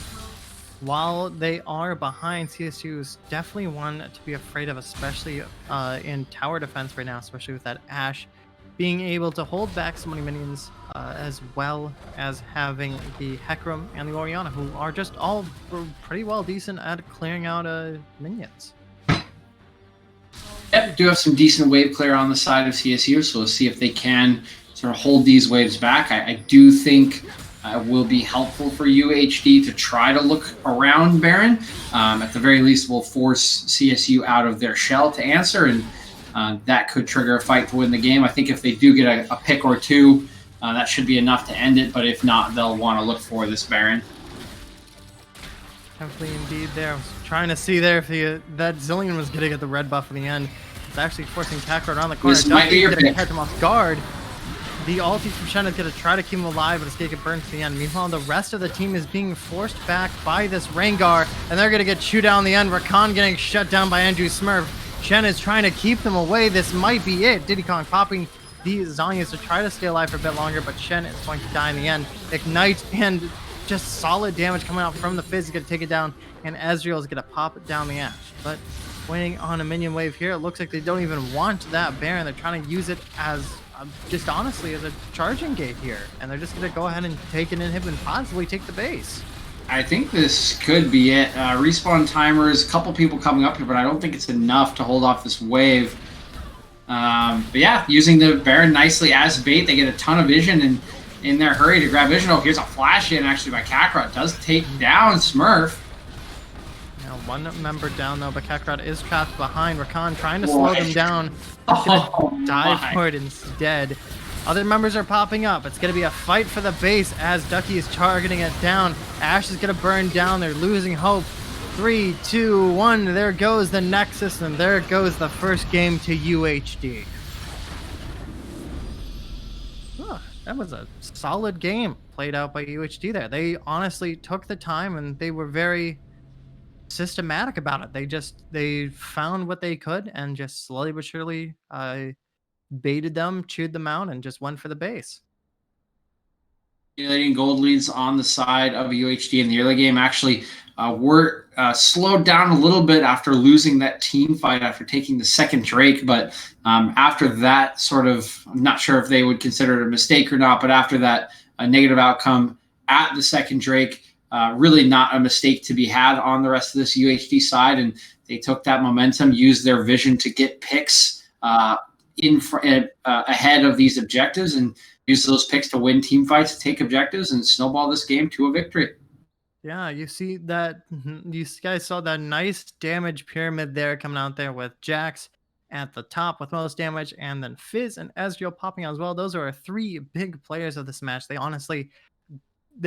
while they are behind, CSU is definitely one to be afraid of, especially in tower defense right now, especially with that Ashe being able to hold back so many minions, as well as having the Hecarim and the Orianna, who are just all pretty well decent at clearing out minions. Yep, do have some decent wave clear on the side of CSU, so we'll see if they can sort of hold these waves back. I do think it will be helpful for UHD to try to look around Baron. At the very least, will force CSU out of their shell to answer, and that could trigger a fight to win the game. I think if they do get a pick or two, that should be enough to end it, but if not, they'll want to look for this Baron. Definitely indeed there. I was trying to see there if that Zillion was going to get the red buff in the end. It's actually forcing Kakarot around the corner. This might be your pick. Catch him off guard. The ulti from Shen is going to try to keep him alive, but it's going to get burned to the end. Meanwhile, the rest of the team is being forced back by this Rengar, and they're going to get chewed down in the end. Rakan getting shut down by Andrew Smurf. Shen is trying to keep them away. This might be it. Diddy Kong popping the Zhonya's to try to stay alive for a bit longer, but Shen is going to die in the end. Ignite and just solid damage coming out from the Fizz is going to take it down, and Ezreal is going to pop it down the Ashe. But waiting on a minion wave here, it looks like they don't even want that Baron. They're trying to use it as just honestly as a charging gate here, and they're just going to go ahead and take an inhib and possibly take the base. I think this could be it. Respawn timers, a couple people coming up here, but I don't think it's enough to hold off this wave. But yeah, using the Baron nicely as bait, they get a ton of vision, and in their hurry to grab vision. Oh, here's a flash in actually by Kakarot. Does take down Smurf. Now one member down though, but Kakarot is trapped behind. Rakan trying to slow them down. Dive for it instead. Other members are popping up. It's going to be a fight for the base as Ducky is targeting it down. Ashe is going to burn down. They're losing hope. 3, 2, 1. There goes the Nexus, and there goes the first game to UHD. Oh, that was a solid game played out by UHD there. They honestly took the time, and they were very systematic about it. They found what they could and just slowly but surely baited them, chewed them out, and just went for the base. Accumulating gold leads on the side of UHD in the early game actually were slowed down a little bit after losing that team fight after taking the second Drake. But after that sort of, I'm not sure if they would consider it a mistake or not, but after that negative outcome at the second Drake, really not a mistake to be had on the rest of this UHD side. And they took that momentum, used their vision to get picks ahead of these objectives, and use those picks to win team fights, take objectives, and snowball this game to a victory. Yeah, you see that. You guys saw that nice damage pyramid there coming out there with Jax at the top with most damage, and then Fizz and Ezreal popping out as well. Those are our 3 big players of this match. They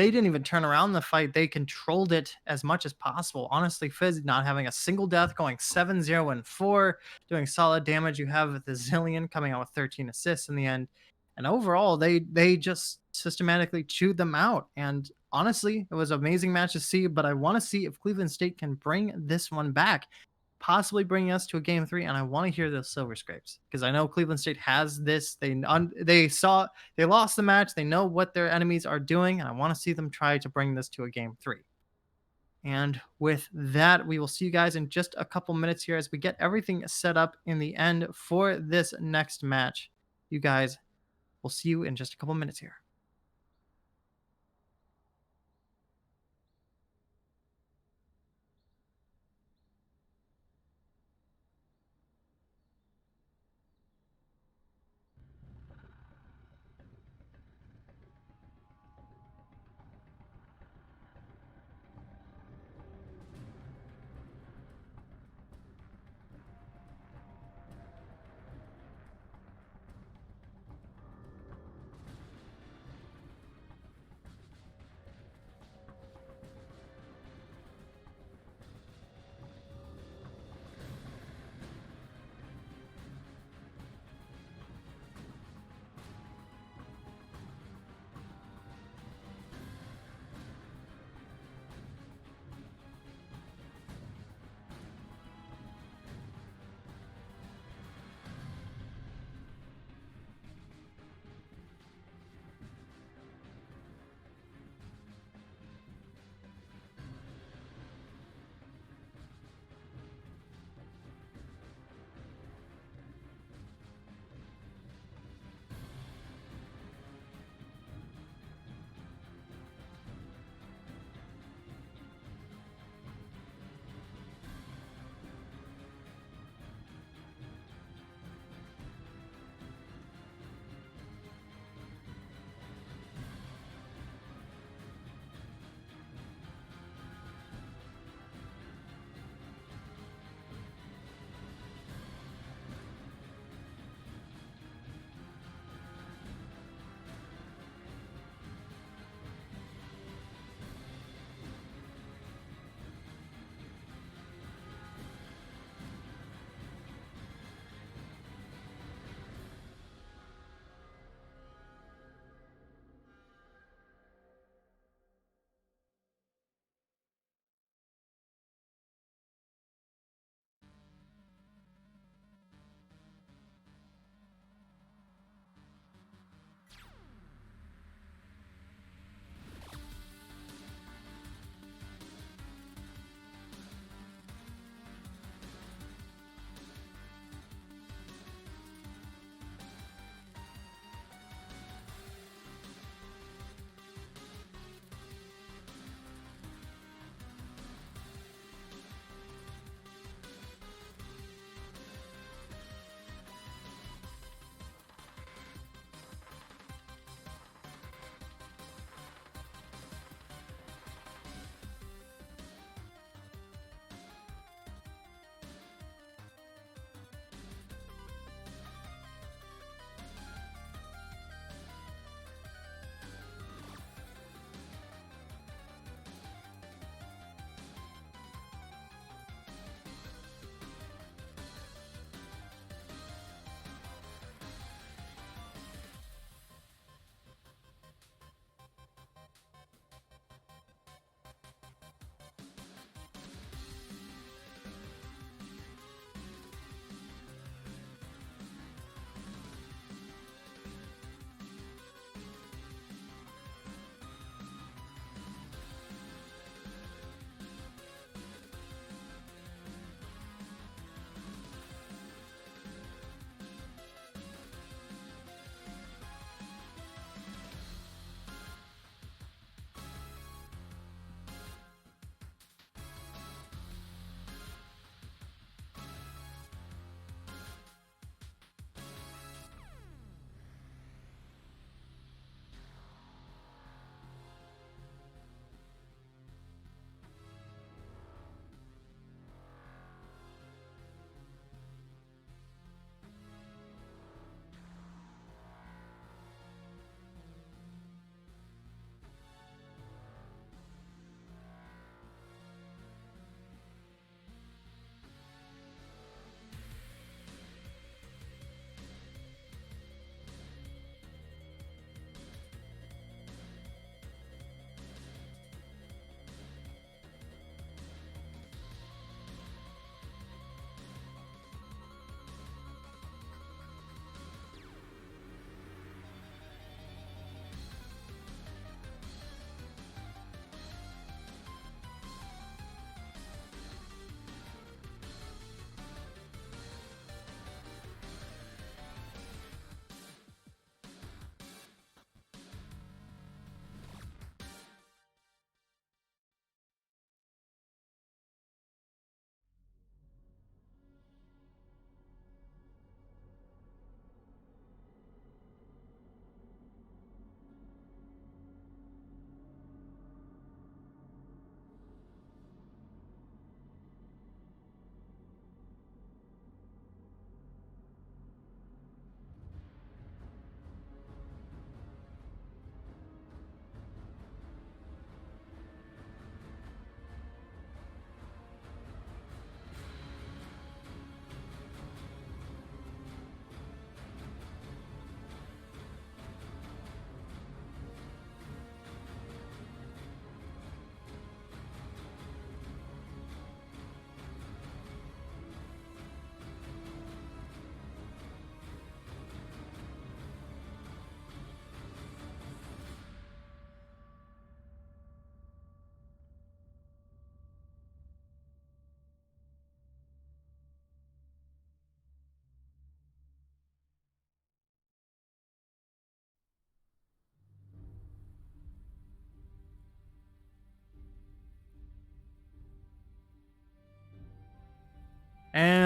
didn't even turn around the fight. They controlled it as much as possible. Honestly, Fizz not having a single death, going 7-0 and 4, doing solid damage. You have the Zillion coming out with 13 assists in the end. And overall, they just systematically chewed them out. And honestly, it was an amazing match to see, but I want to see if Cleveland State can bring this one back, possibly bringing us to a game 3. And I want to hear those Silver Scrapes, because I know Cleveland State has this. They lost the match. They know what their enemies are doing, and I want to see them try to bring this to a game 3. And with that, we will see you guys in just a couple minutes here as we get everything set up in the end for this next match. You guys, we'll see you in just a couple minutes here.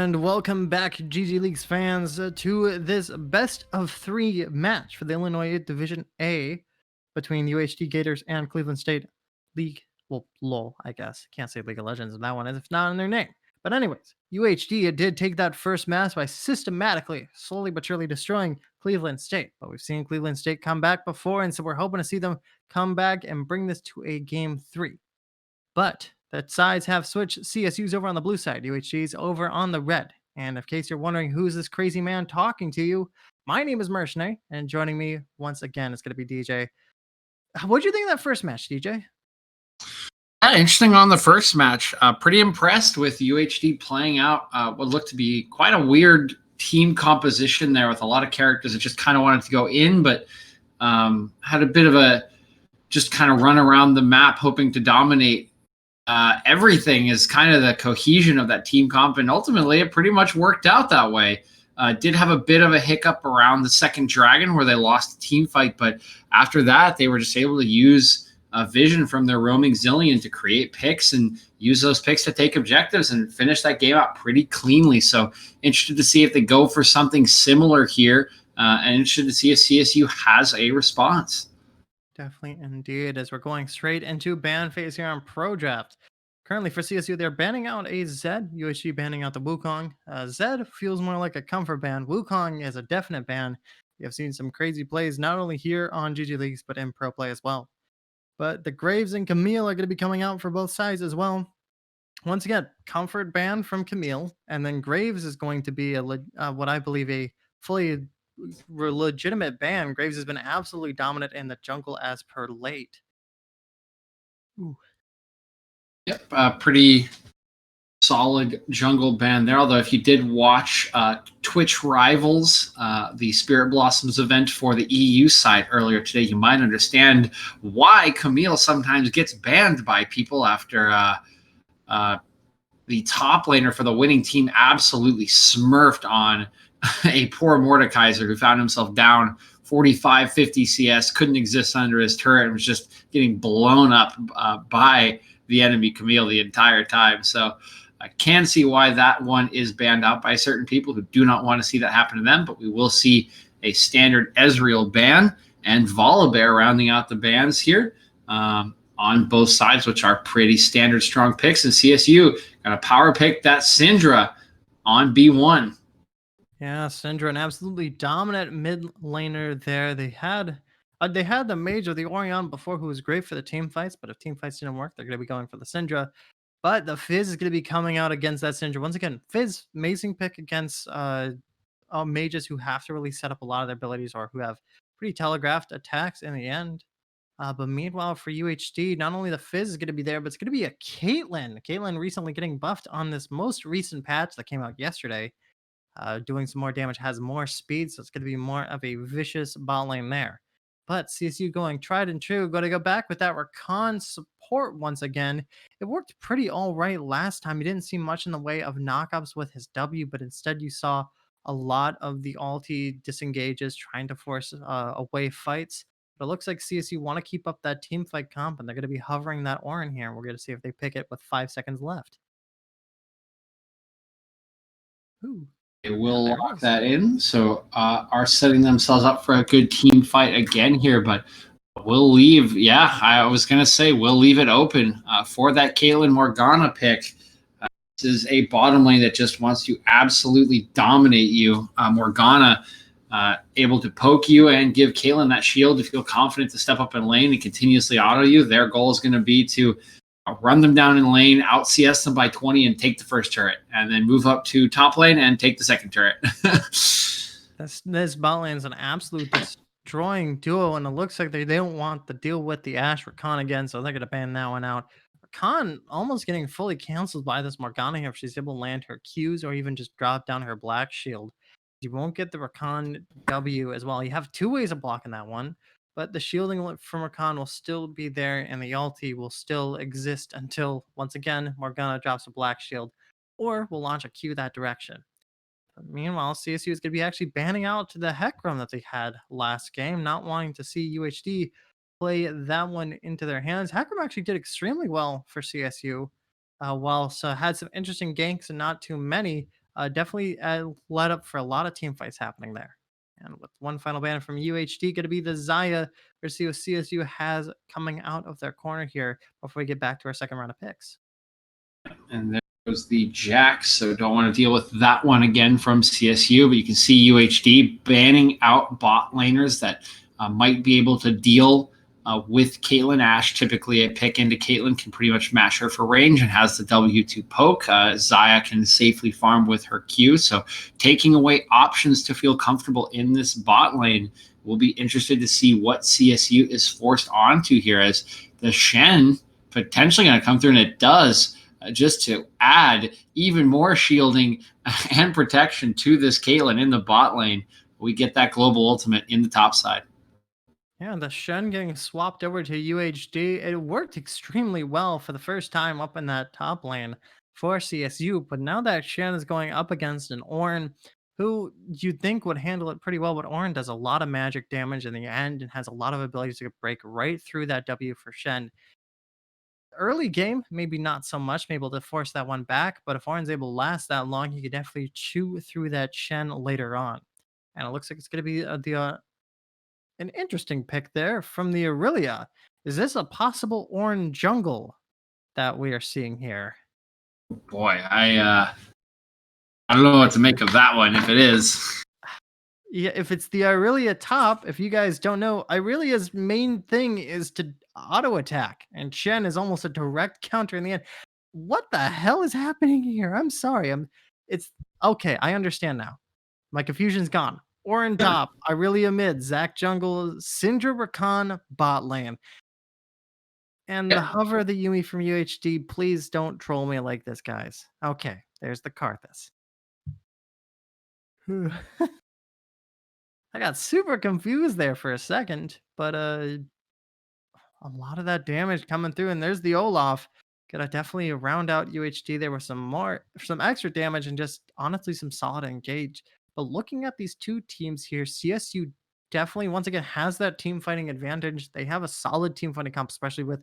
And welcome back, GG Leagues fans, to this best of three match for the Illinois Division A between UHD Gators and Cleveland State League. Well, LOL, I guess. Can't say League of Legends in that one, as it's not in their name. But anyways, UHD did take that first match by systematically, slowly but surely destroying Cleveland State. But we've seen Cleveland State come back before, and so we're hoping to see them come back and bring this to a game 3. But the sides have switched. CSU's over on the blue side, UHG's over on the red. And in case you're wondering who's this crazy man talking to you, my name is Mercenary, and joining me once again is going to be DJ. What do you think of that first match, DJ? Yeah, interesting on the first match. Pretty impressed with UHD playing out what looked to be quite a weird team composition there with a lot of characters that just kind of wanted to go in, but had a bit of a just kind of run around the map hoping to dominate. Everything is kind of the cohesion of that team comp, and ultimately it pretty much worked out that way. Did have a bit of a hiccup around the second dragon where they lost the team fight, but after that they were just able to use vision from their roaming zillion to create picks and use those picks to take objectives and finish that game out pretty cleanly. So interested to see if they go for something similar here, and interested to see if CSU has a response. Definitely indeed, as we're going straight into ban phase here on Pro Draft. Currently for CSU, they're banning out a Zed, UHG banning out the Wukong. Zed feels more like a comfort ban. Wukong is a definite ban. We have seen some crazy plays, not only here on GG Leagues, but in Pro Play as well. But the Graves and Camille are going to be coming out for both sides as well. Once again, comfort ban from Camille, and then Graves is going to be what I believe a fully legitimate ban. Graves has been absolutely dominant in the jungle as per late. Ooh. Yep, pretty solid jungle ban there. Although if you did watch Twitch Rivals, the Spirit Blossoms event for the EU side earlier today, you might understand why Camille sometimes gets banned by people after the top laner for the winning team absolutely smurfed on a poor Mordekaiser who found himself down 45, 50 CS, couldn't exist under his turret, and was just getting blown up by the enemy Camille the entire time. So I can see why that one is banned out by certain people who do not want to see that happen to them, but we will see a standard Ezreal ban and Volibear rounding out the bans here on both sides, which are pretty standard strong picks. And CSU got a power pick that Syndra on B1. Yeah, Syndra, an absolutely dominant mid laner there. They had the mage of the Orion before, who was great for the team fights, but if team fights didn't work, they're going to be going for the Syndra. But the Fizz is going to be coming out against that Syndra. Once again, Fizz, amazing pick against mages who have to really set up a lot of their abilities or who have pretty telegraphed attacks in the end. But meanwhile, for UHD, not only the Fizz is going to be there, but it's going to be a Caitlyn. Caitlyn recently getting buffed on this most recent patch that came out yesterday. Doing some more damage, has more speed, so it's going to be more of a vicious bot lane there. But CSU going tried and true, got to go back with that Rakan support once again. It worked pretty all right last time. You didn't see much in the way of knockups with his W, but instead you saw a lot of the ulti disengages, trying to force away fights. But it looks like CSU want to keep up that team fight comp, and they're going to be hovering that Orin here. We're going to see if they pick it with 5 seconds left. Ooh. They will lock that in. So are setting themselves up for a good team fight again here, but we'll leave. Yeah, I was going to say we'll leave it open for that Caitlyn Morgana pick. This is a bottom lane that just wants to absolutely dominate you. Morgana able to poke you and give Caitlyn that shield to feel confident to step up in lane and continuously auto you. Their goal is going to be to run them down in lane, out CS them by 20 and take the first turret, and then move up to top lane and take the second turret. This bot lane is an absolute destroying duo, and it looks like they don't want to deal with the Ashe Rakan again, so they're going to ban that one out. Rakan almost getting fully canceled by this Morgana here if she's able to land her Qs or even just drop down her black shield. You won't get the Rakan W as well. You have 2 ways of blocking that one, but the shielding from Rakan will still be there, and the ulti will still exist until, once again, Morgana drops a black shield, or will launch a Q that direction. But meanwhile, CSU is going to be actually banning out the Hecarim that they had last game, not wanting to see UHD play that one into their hands. Hecarim actually did extremely well for CSU, whilst had some interesting ganks and not too many. definitely led up for a lot of team fights happening there. And with one final ban from UHD going to be the Zaya versus see what CSU has coming out of their corner here before we get back to our second round of picks. And there goes the Jacks, so don't want to deal with that one again from CSU, but you can see UHD banning out bot laners that might be able to deal with Caitlyn Ash. Typically, a pick into Caitlyn can pretty much match her for range and has the W2 poke. Zaya can safely farm with her Q, so taking away options to feel comfortable in this bot lane. We'll be interested to see what CSU is forced onto here, as the Shen potentially going to come through, and it does. Just to add even more shielding and protection to this Caitlyn in the bot lane. We get that global ultimate in the top side. Yeah, the Shen getting swapped over to UHD. It worked extremely well for the first time up in that top lane for CSU. But now that Shen is going up against an Ornn, who you'd think would handle it pretty well, but Ornn does a lot of magic damage in the end and has a lot of abilities to break right through that W for Shen. Early game, maybe not so much, maybe able to force that one back, but if Ornn's able to last that long, he could definitely chew through that Shen later on. And it looks like it's going to be an interesting pick there from the Aurelia. Is this a possible Ornn jungle that we are seeing here? Boy, I don't know what to make of that one if it is. Yeah, if it's the Aurelia top, if you guys don't know, Aurelia's main thing is to auto attack, and Shen is almost a direct counter in the end. What the hell is happening here? I'm sorry. It's okay. I understand now. My confusion's gone. Ornn top, Aurelia mid, Zac jungle, Syndra Rakan bot lane. And the hover of the Yumi from UHD, please don't troll me like this, guys. Okay, there's the Karthus. I got super confused there for a second, but a lot of that damage coming through, and there's the Olaf. Gonna definitely round out UHD there with some extra damage and just honestly some solid engage. But looking at these two teams here, CSU definitely once again has that team fighting advantage. They have a solid team fighting comp, especially with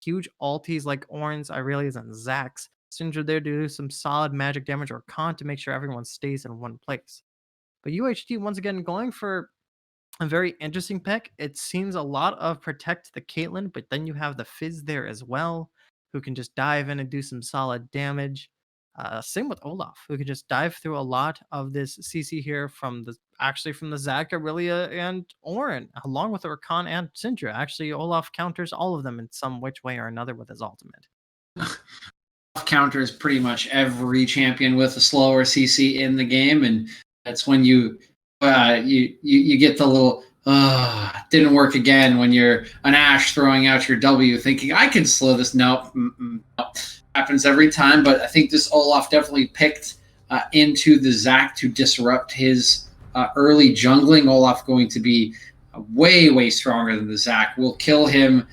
huge ultis like Ornn's, Aurelia's, and Zax's. Syndra there to do some solid magic damage or con to make sure everyone stays in one place. But UHD once again going for a very interesting pick. It seems a lot of protect the Caitlyn, but then you have the Fizz there as well, who can just dive in and do some solid damage. Same with Olaf, who can just dive through a lot of this CC here from the Zac, Aurelia, and Ornn, along with Rakan and Syndra. Actually, Olaf counters all of them in some which way or another with his ultimate. Counters pretty much every champion with a slower CC in the game, and that's when you get the little didn't work again when you're an Ashe throwing out your W thinking I can slow this. Nope. Happens every time, but I think this Olaf definitely picked into the Zac to disrupt his early jungling. Olaf going to be way stronger than the Zac. Will kill him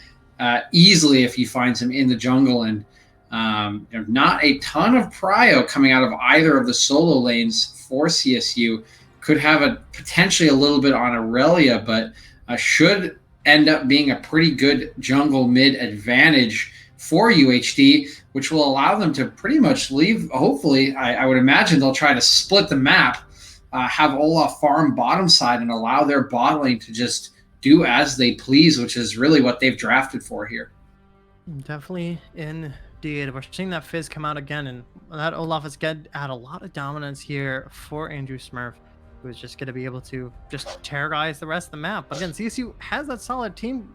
easily if he finds him in the jungle, and not a ton of prio coming out of either of the solo lanes for CSU. Could have potentially a little bit on Aurelia, but should end up being a pretty good jungle mid advantage for UHD, which will allow them to pretty much leave. Hopefully, I would imagine they'll try to split the map, have Olaf farm bottom side, and allow their bot lane to just do as they please, which is really what they've drafted for here. Definitely indeed. We're seeing that Fizz come out again, and that Olaf is going to add a lot of dominance here for Andrew Smurf, who is just going to be able to just terrorize the rest of the map. But again, CSU has that solid team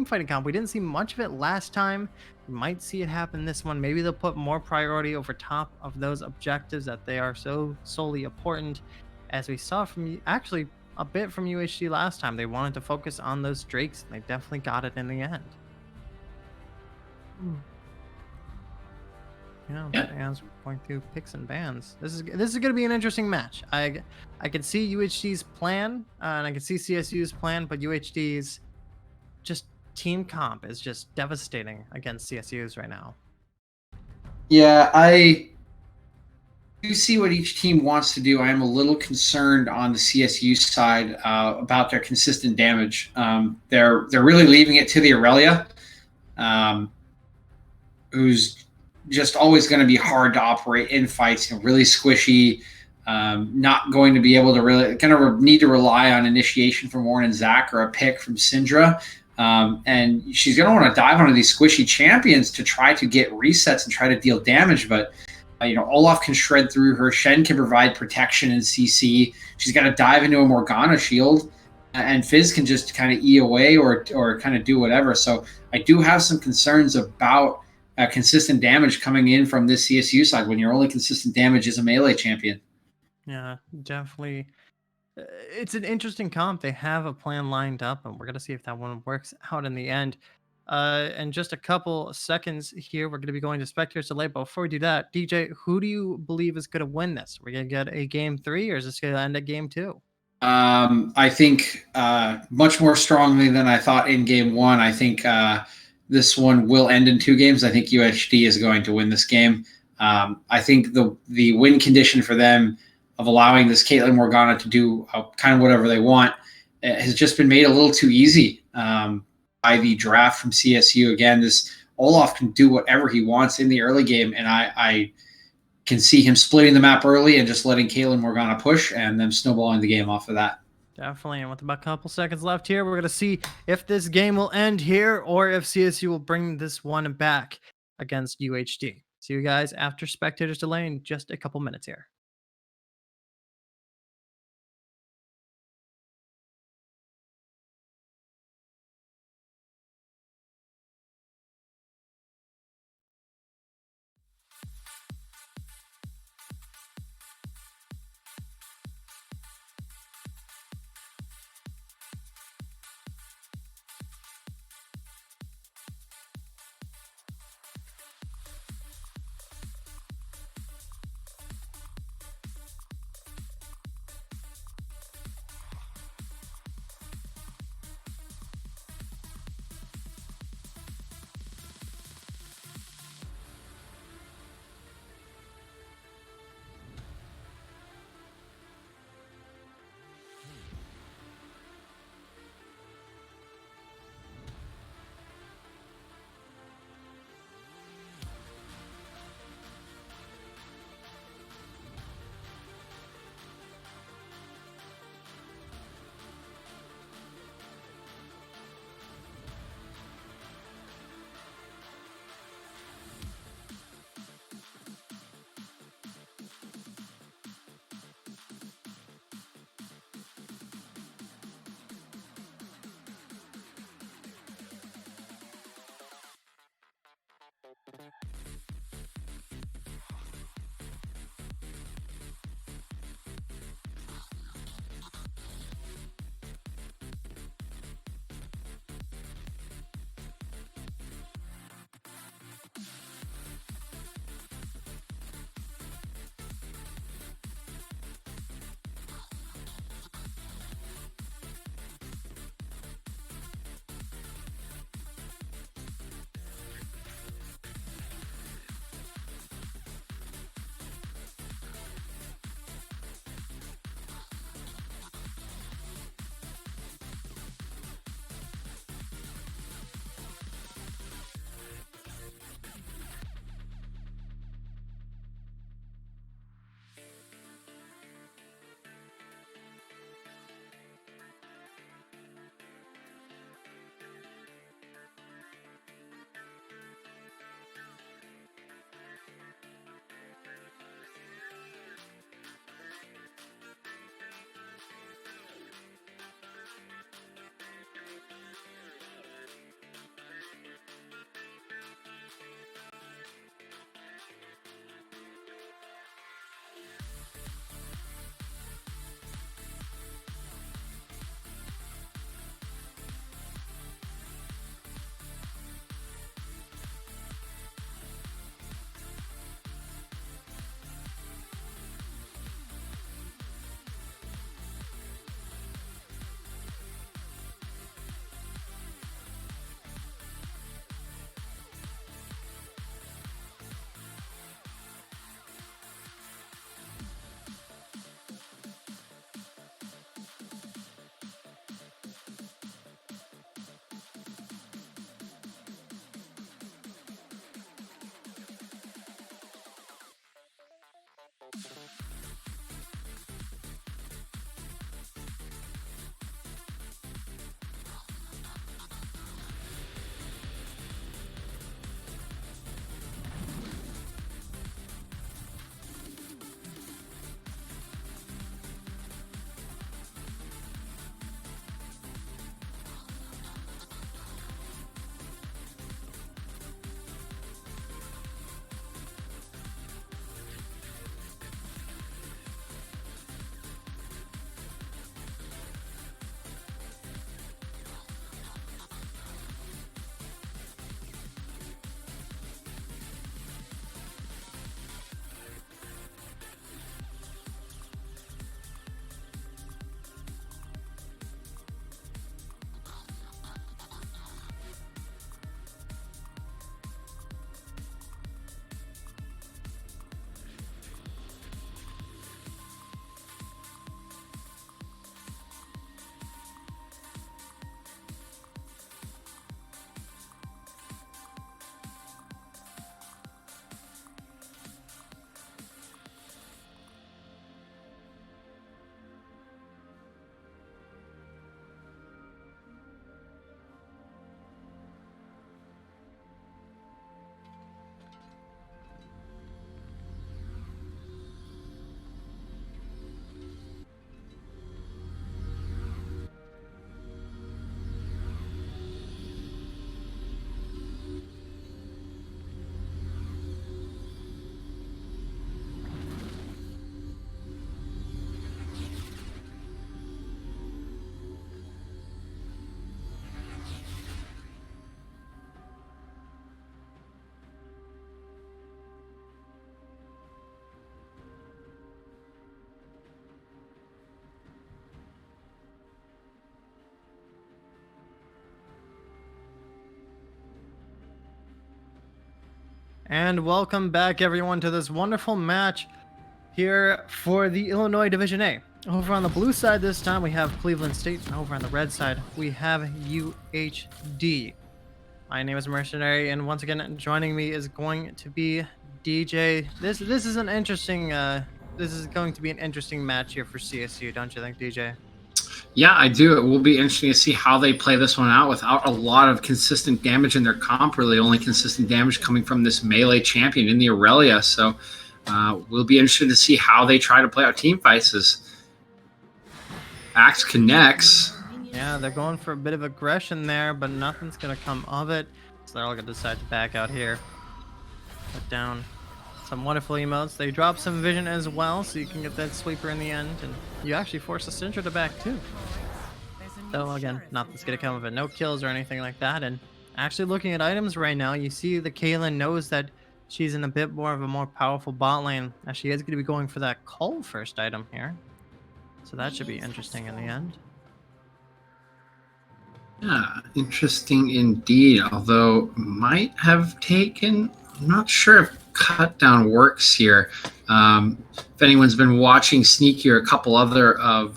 fighting comp. We didn't see much of it last time. We might see it happen this one. Maybe they'll put more priority over top of those objectives that they are so solely important, as we saw from actually a bit from UHD last time. They wanted to focus on those Drakes, and they definitely got it in the end. As we're going through picks and bans, this is going to be an interesting match. I can see UHD's plan, and I can see CSU's plan, but UHD's just team comp is just devastating against CSU's right now. Yeah, I do see what each team wants to do. I am a little concerned on the CSU side about their consistent damage. They're really leaving it to the Aurelia, who's just always going to be hard to operate in fights. Really squishy. Not going to be able to really need to rely on initiation from Warren and Zach or a pick from Syndra. And she's going to want to dive onto these squishy champions to try to get resets and try to deal damage. But Olaf can shred through her. Shen can provide protection and CC. She's got to dive into a Morgana shield, and Fizz can just kind of E away or kind of do whatever. So I do have some concerns about consistent damage coming in from this CSU side when your only consistent damage is a melee champion. Yeah, definitely. It's an interesting comp. They have a plan lined up, and we're gonna see if that one works out in the end. In just a couple seconds here, we're gonna be going to Spectators Delay. But before we do that, DJ, who do you believe is gonna win this? We're gonna get a game 3, or is this gonna end at game 2? I think much more strongly than I thought in game 1. I think this one will end in 2 games. I think UHD is going to win this game. I think the win condition for them of allowing this Caitlyn Morgana to do kind of whatever they want has just been made a little too easy by the draft from CSU. Again, this Olaf can do whatever he wants in the early game, and I can see him splitting the map early and just letting Caitlyn Morgana push and them snowballing the game off of that. Definitely. And with about a couple seconds left here, we're going to see if this game will end here or if CSU will bring this one back against UHD. See you guys after Spectators Delay in just a couple minutes here. And welcome back, everyone, to this wonderful match here for the Illinois Division A. Over on the blue side this time, we have Cleveland State, and over on the red side, we have UHD. My name is Mercenary, and once again, joining me is going to be DJ. This is an interesting. This is going to be an interesting match here for CSU, don't you think, DJ? Yeah, I do. It will be interesting to see how they play this one out without a lot of consistent damage in their comp. Really, only consistent damage coming from this melee champion in the Aurelia. So we'll be interested to see how they try to play out team fights as Axe connects. Yeah, they're going for a bit of aggression there, but nothing's going to come of it. So they're all going to decide to back out here. Put down some wonderful emotes. They drop some vision as well, so you can get that sweeper in the end. And you actually force the Syndra to back too. So again, nothing's going to come of it. No kills or anything like that. And actually looking at items right now, you see the Caitlyn knows that she's in a bit more of a more powerful bot lane, as she is going to be going for that Cull first item here. So that should be interesting in the end. Yeah, interesting indeed. Although might have taken, I'm not sure if cut down works here. If anyone's been watching Sneaky or a couple other of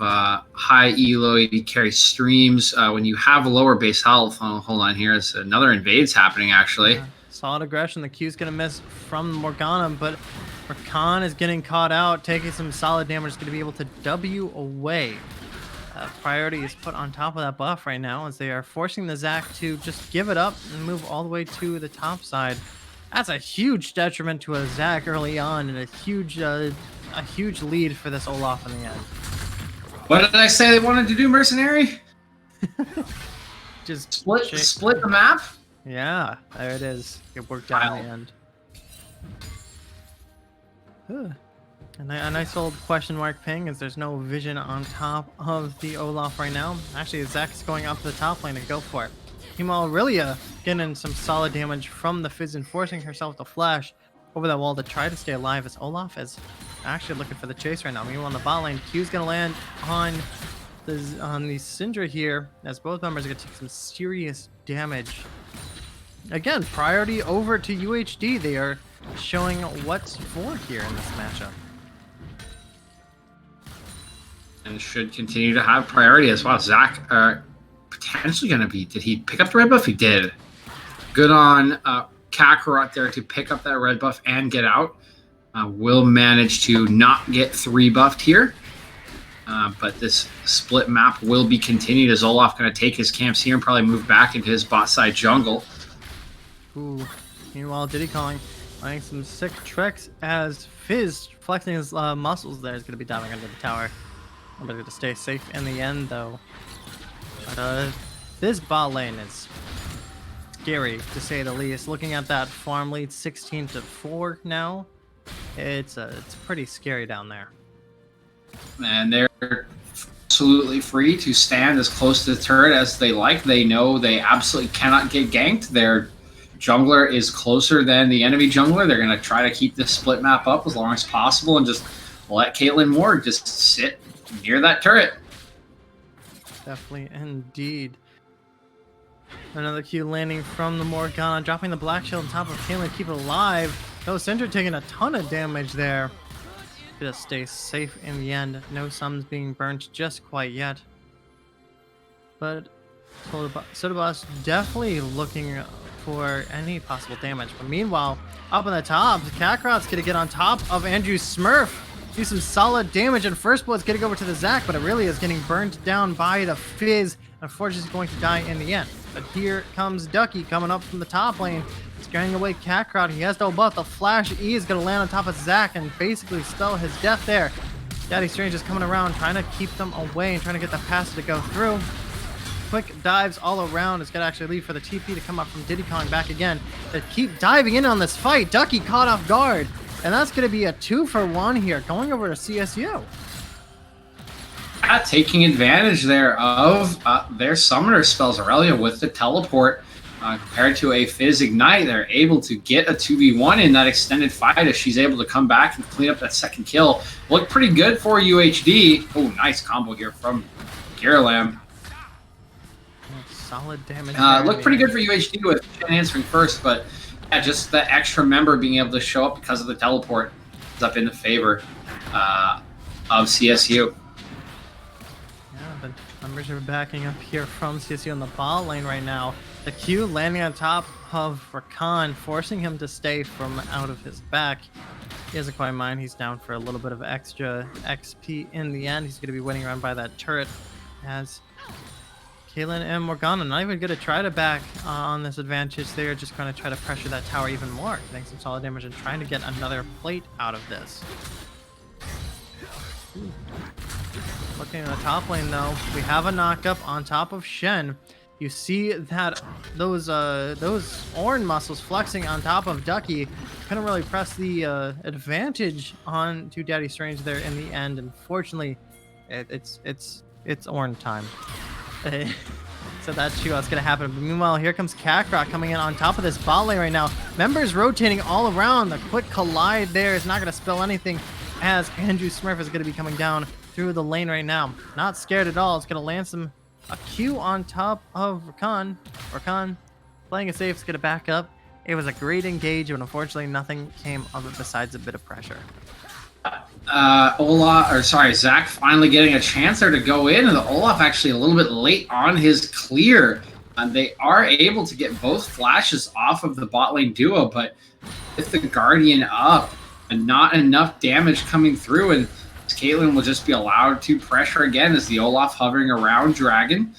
high elo AD carry streams, when you have lower base health, oh, hold on, here is another invades happening actually. Yeah. Solid aggression. The Q's gonna miss from Morgana, but Rakan is getting caught out, taking some solid damage. Is gonna be able to W away. Priority is put on top of that buff right now, as they are forcing the Zac to just give it up and move all the way to the top side. That's a huge detriment to a Zac early on, and a huge lead for this Olaf in the end. What did I say they wanted to do, Mercenary? Just split the map? Yeah, there it is. It worked out in the end. A nice old question mark ping, as there's no vision on top of the Olaf right now. Actually, Zac's going up to the top lane to go for it. Meanwhile, Aurelia getting some solid damage from the Fizz and forcing herself to flash over that wall to try to stay alive, as Olaf is actually looking for the chase right now. Meanwhile, on the bot lane, Q's going to land on the Syndra here, as both members are going to take some serious damage. Again, priority over to UHD. They are showing what's for here in this matchup. And should continue to have priority as well. Zac potentially going to be... Did he pick up the red buff? He did. Good on Kakarot there to pick up that red buff and get out. Will manage to not get 3 buffed here. But this split map will be continued, as Olaf going to take his camps here and probably move back into his bot side jungle. Ooh. Meanwhile, Diddy Calling playing some sick tricks, as Fizz flexing his muscles there is going to be diving under the tower. I'm going to stay safe in the end, though. But this bot lane is scary, to say the least. Looking at that farm lead, 16-4 now, it's pretty scary down there. And they're absolutely free to stand as close to the turret as they like. They know they absolutely cannot get ganked. Their jungler is closer than the enemy jungler. They're going to try to keep this split map up as long as possible and just let Caitlyn Moore just sit near that turret. Definitely, indeed. Another Q landing from the Morgana, dropping the Black Shield on top of Caitlyn, keep it alive. Though Syndra taking a ton of damage there. Just stay safe in the end. No sums being burnt just quite yet. But Sodaboss definitely looking for any possible damage. But meanwhile, up on the top, Kakarot's gonna get on top of Andrew Smurf. Do some solid damage, and First Blood's getting over to the Zac, but Aurelia is getting burned down by the Fizz. Unfortunately, he's going to die in the end. But here comes Ducky coming up from the top lane, scaring away Kakarot. He has no buff. The Flash E is going to land on top of Zac and basically spell his death there. Daddy Strange is coming around, trying to keep them away and trying to get the pass to go through. Quick dives all around. It's going to actually leave for the TP to come up from Diddy Kong back again. They keep diving in on this fight. Ducky caught off guard. And that's going to be a 2-for-1 here, going over to CSU. Taking advantage there of their summoner spells. Aurelia with the teleport compared to a Fizz Ignite. They're able to get a 2v1 in that extended fight as she's able to come back and clean up that second kill. Looked pretty good for UHD. Oh, nice combo here from Giralam. Solid damage. Looked pretty good for UHD with Shen answering first, but Yeah, just the extra member being able to show up because of the teleport is up in the favor of CSU. Yeah, the numbers are backing up here from CSU in the bot lane right now. The Q landing on top of Rakan, forcing him to stay from out of his back. He doesn't quite mind. He's down for a little bit of extra XP in the end. He's going to be winning around by that turret as Caitlyn and Morgana not even going to try to back on this advantage. They're just going to try to pressure that tower even more, getting some solid damage and trying to get another plate out of this. Looking at the top lane though, we have a knockup on top of Shen. You see that those Ornn muscles flexing on top of Ducky couldn't really press the advantage on to Daddy Strange there in the end. Unfortunately, it's Ornn time. So that's what's gonna happen. But meanwhile, here comes Kakarot coming in on top of this bot lane right now. Members rotating all around. The quick collide there is not gonna spill anything, as Andrew Smurf is gonna be coming down through the lane right now. Not scared at all. It's gonna land a Q on top of Rakan. Rakan playing it safe, is gonna back up. It was a great engage, but unfortunately nothing came of it besides a bit of pressure. Zach finally getting a chance there to go in, and the Olaf actually a little bit late on his clear. They are able to get both flashes off of the bot lane duo, but with the Guardian up and not enough damage coming through, and Caitlyn will just be allowed to pressure again as the Olaf hovering around Dragon.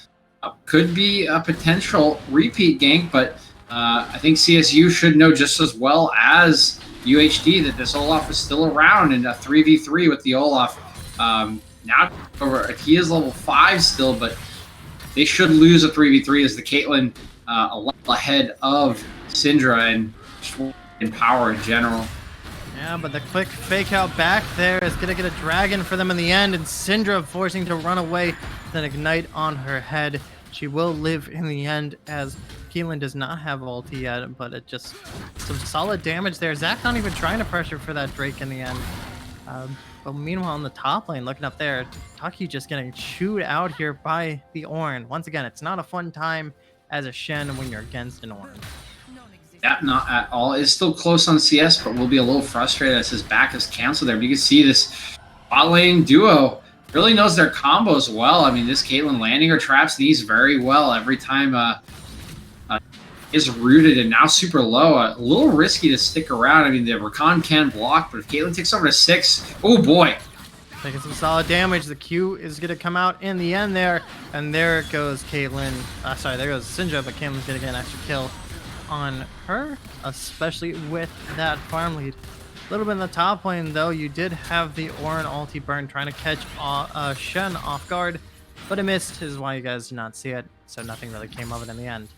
Could be a potential repeat gank, but I think CSU should know just as well as UHD that this Olaf is still around in a 3v3 with the Olaf. Now he is level 5 still, but they should lose a 3v3 as the Caitlyn a level ahead of Syndra and in power in general. Yeah, but the quick fake out back there is going to get a dragon for them in the end, and Syndra forcing to run away with an ignite on her head. She will live in the end as Caitlyn does not have ulti yet, but it just some solid damage there. Zach not even trying to pressure for that Drake in the end. But meanwhile, on the top lane, looking up there, Taki just getting chewed out here by the Ornn. Once again, it's not a fun time as a Shen when you're against an Ornn. Yeah, not at all. It's still close on CS, but will be a little frustrated as his back is canceled there. But you can see this bot lane duo really knows their combos well. I mean, this Caitlyn landing her traps these very well every time is rooted and now super low. A little risky to stick around. I mean, the Rakan can block, but if Caitlyn takes over to 6, oh boy. Taking some solid damage. The Q is going to come out in the end there, and there goes Caitlyn. Sorry, there goes Syndra, but Caitlyn's going to get an extra kill on her, especially with that farm lead. A little bit in the top lane though, you did have the Ornn ulti burn trying to catch Shen off guard, but it missed, is why you guys did not see it, so nothing really came of it in the end.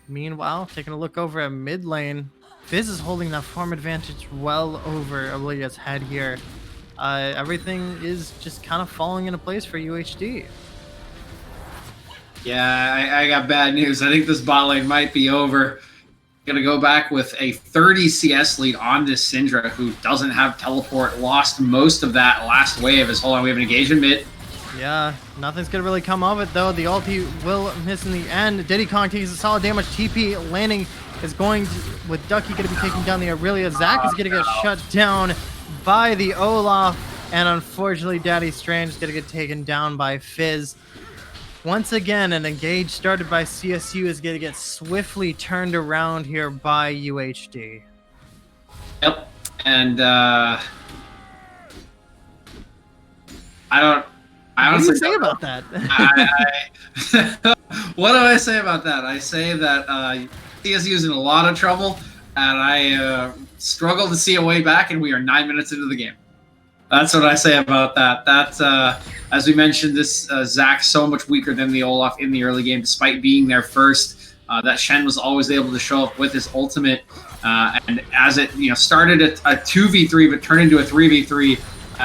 Meanwhile, taking a look over at mid lane, Fizz is holding that farm advantage well over Olivia's head here. Everything is just kind of falling into place for UHD. Yeah, I got bad news. I think this bot lane might be over. Gonna go back with a 30 CS lead on this Syndra, who doesn't have teleport. Lost most of that last wave. Hold on, we have an engagement mid. Yeah, nothing's gonna really come of it though. The ulti will miss in the end. Diddy Kong takes a solid damage. TP landing is going to, with Ducky gonna be taking down the Aurelia. Zach is gonna get shut down by the Olaf, and unfortunately Daddy Strange is gonna get taken down by Fizz. Once again, an engage started by CSU is going to get swiftly turned around here by UHD. Yep, and I honestly what do you say about that? What do I say about that? I say that CSU is in a lot of trouble, and I struggle to see a way back, and we are 9 minutes into the game. That's what I say about that. That's, as we mentioned, this Zach so much weaker than the Olaf in the early game, despite being there first. That Shen was always able to show up with his ultimate, and as it started a 2v3 but turned into a 3v3,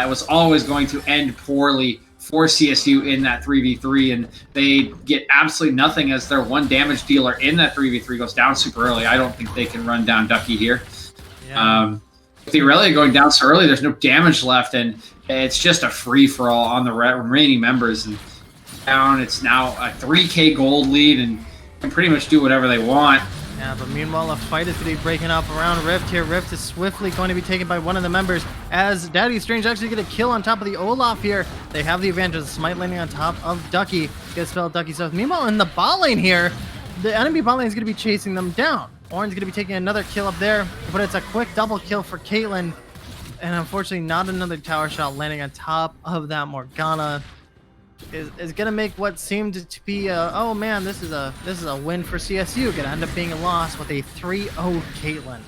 it was always going to end poorly for CSU in that 3v3, and they get absolutely nothing as their one damage dealer in that 3v3 goes down super early. I don't think they can run down Ducky here. Yeah. With the Aurelia going down so early, there's no damage left, and it's just a free-for-all on the remaining members. And down, it's now a 3K gold lead, and can pretty much do whatever they want. Yeah, but meanwhile, a fight is going to be breaking up around Rift here. Rift is swiftly going to be taken by one of the members as Daddy Strange actually get a kill on top of the Olaf here. They have the advantage. Smite landing on top of Ducky. Gets spelled Ducky's stuff. Meanwhile, in the bot lane here, the enemy bot lane is going to be chasing them down. Orin's going to be taking another kill up there, but it's a quick double kill for Caitlyn. And unfortunately, not another tower shot landing on top of that Morgana. Is gonna make what seemed to be a, oh man, this is a win for CSU. Gonna end up being a loss with a 3-0 Caitlyn.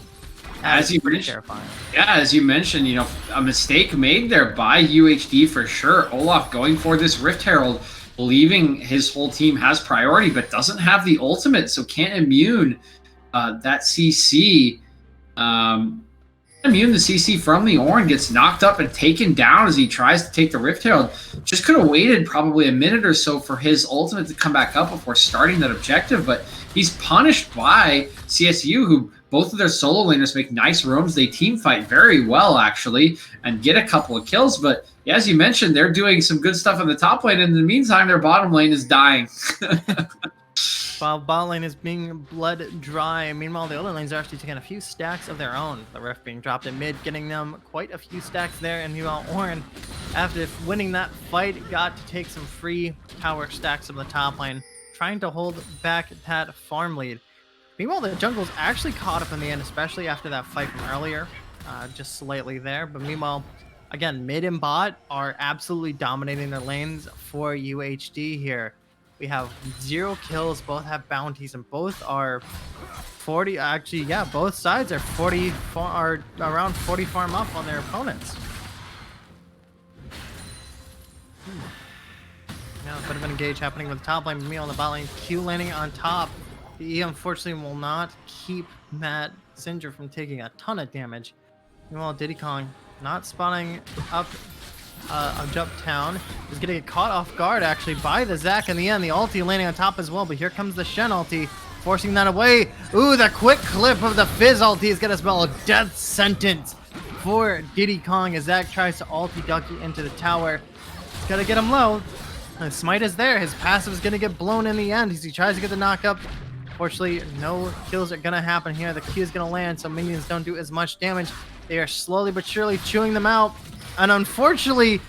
As you mentioned, terrifying. Yeah, as you mentioned, you know, a mistake made there by UHD for sure. Olaf going for this Rift Herald, believing his whole team has priority, but doesn't have the ultimate, so can't immune that CC. Immune the CC from the Ornn, gets knocked up and taken down as he tries to take the Rift Herald. Just could have waited probably a minute or so for his ultimate to come back up before starting that objective, but he's punished by CSU, who both of their solo laners make nice roams. They team fight very well, actually, and get a couple of kills. But yeah, as you mentioned, they're doing some good stuff in the top lane. And in the meantime, their bottom lane is dying. While bot lane is being blood dry. Meanwhile, the other lanes are actually taking a few stacks of their own. The Rift being dropped in mid, getting them quite a few stacks there. And meanwhile, Ornn, after winning that fight, got to take some free tower stacks of the top lane, trying to hold back that farm lead. Meanwhile, the jungle's actually caught up in the end, especially after that fight from earlier, just slightly there. But meanwhile, again, mid and bot are absolutely dominating their lanes for UHD here. We have 0 kills, both have bounties, and both are 40. Actually, yeah, both sides are around 40 farm up on their opponents. Now a bit of an engage happening with the top lane. Me on the bot lane, Q landing on top. He unfortunately will not keep Matt Sindra from taking a ton of damage. Meanwhile, Diddy Kong not spawning up jump town, is gonna get caught off guard actually by the Zac in the end. The ulti landing on top as well, but here comes the Shen ulti, forcing that away. Ooh, the quick clip of the Fizz ulti is gonna spell a death sentence for Diddy Kong as Zac tries to ulti Ducky into the tower. He's gotta get him low. The smite is there. His passive is gonna get blown in the end as he tries to get the knock up. Fortunately, no kills are gonna happen here. The Q is gonna land, so minions don't do as much damage. They are slowly but surely chewing them out. And unfortunately,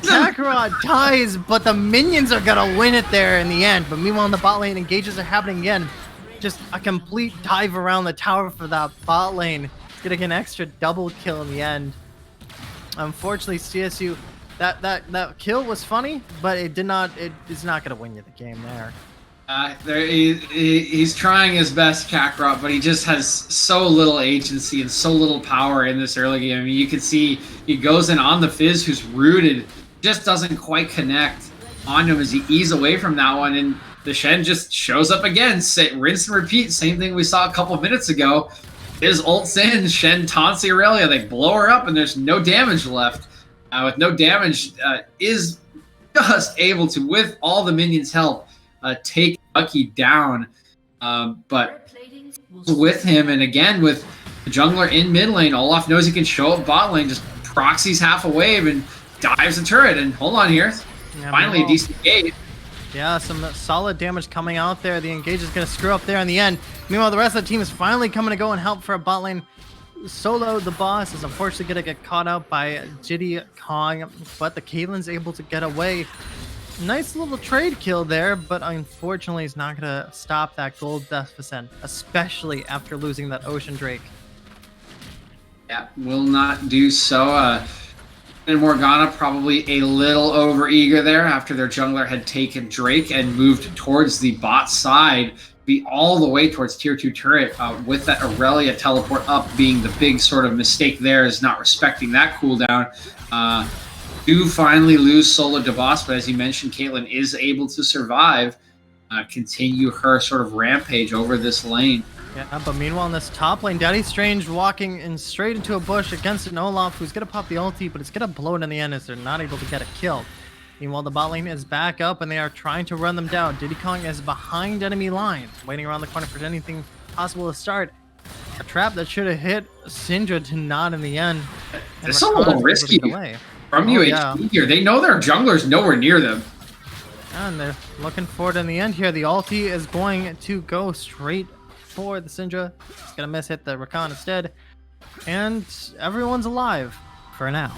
Kakarot dies, but the minions are gonna win it there in the end. But meanwhile, in the bot lane, engages are happening again. Just a complete dive around the tower for that bot lane. Getting an extra double kill in the end. Unfortunately, CSU, that kill was funny, but it is not gonna win you the game there. He's trying his best, Kakarot, but he just has so little agency and so little power in this early game. I mean, you can see he goes in on the Fizz, who's rooted, just doesn't quite connect onto him as he ease away from that one, and the Shen just shows up again. Rinse and repeat, same thing we saw a couple of minutes ago. Fizz ults in, Shen taunts the Aurelia, they blow her up, and there's no damage left. With no damage, is just able to, with all the minions' help, take Ducky down, but with him, and again with the jungler in mid lane, Olaf knows he can show up bot lane, just proxies half a wave and dives the turret, and hold on here, yeah, finally a decent engage. Yeah, some solid damage coming out there. The engage is going to screw up there in the end. Meanwhile, the rest of the team is finally coming to go and help for a bot lane. Solo, the boss, is unfortunately going to get caught out by Diddy Kong, but the Caitlyn's able to get away. Nice little trade kill there, but unfortunately it's not going to stop that gold deficit, especially after losing that Ocean Drake. Yeah, will not do so. And Morgana probably a little over-eager there after their jungler had taken Drake and moved towards the bot side, be all the way towards tier 2 turret, with that Aurelia teleport up being the big sort of mistake there, is not respecting that cooldown. Do finally lose solo to boss, but as you mentioned, Caitlyn is able to survive, continue her sort of rampage over this lane. Yeah, but meanwhile in this top lane, Daddy Strange walking in straight into a bush against an Olaf who's going to pop the ulti, but it's going to blow it in the end as they're not able to get a kill. Meanwhile, the bot lane is back up and they are trying to run them down. Diddy Kong is behind enemy lines, waiting around the corner for anything possible to start. A trap that should have hit Syndra to not in the end. It's a little risky from UHD here. They know their jungler's nowhere near them. And they're looking for it in the end here. The ulti is going to go straight for the Syndra. It's gonna miss, hit the Rakan instead. And everyone's alive for now.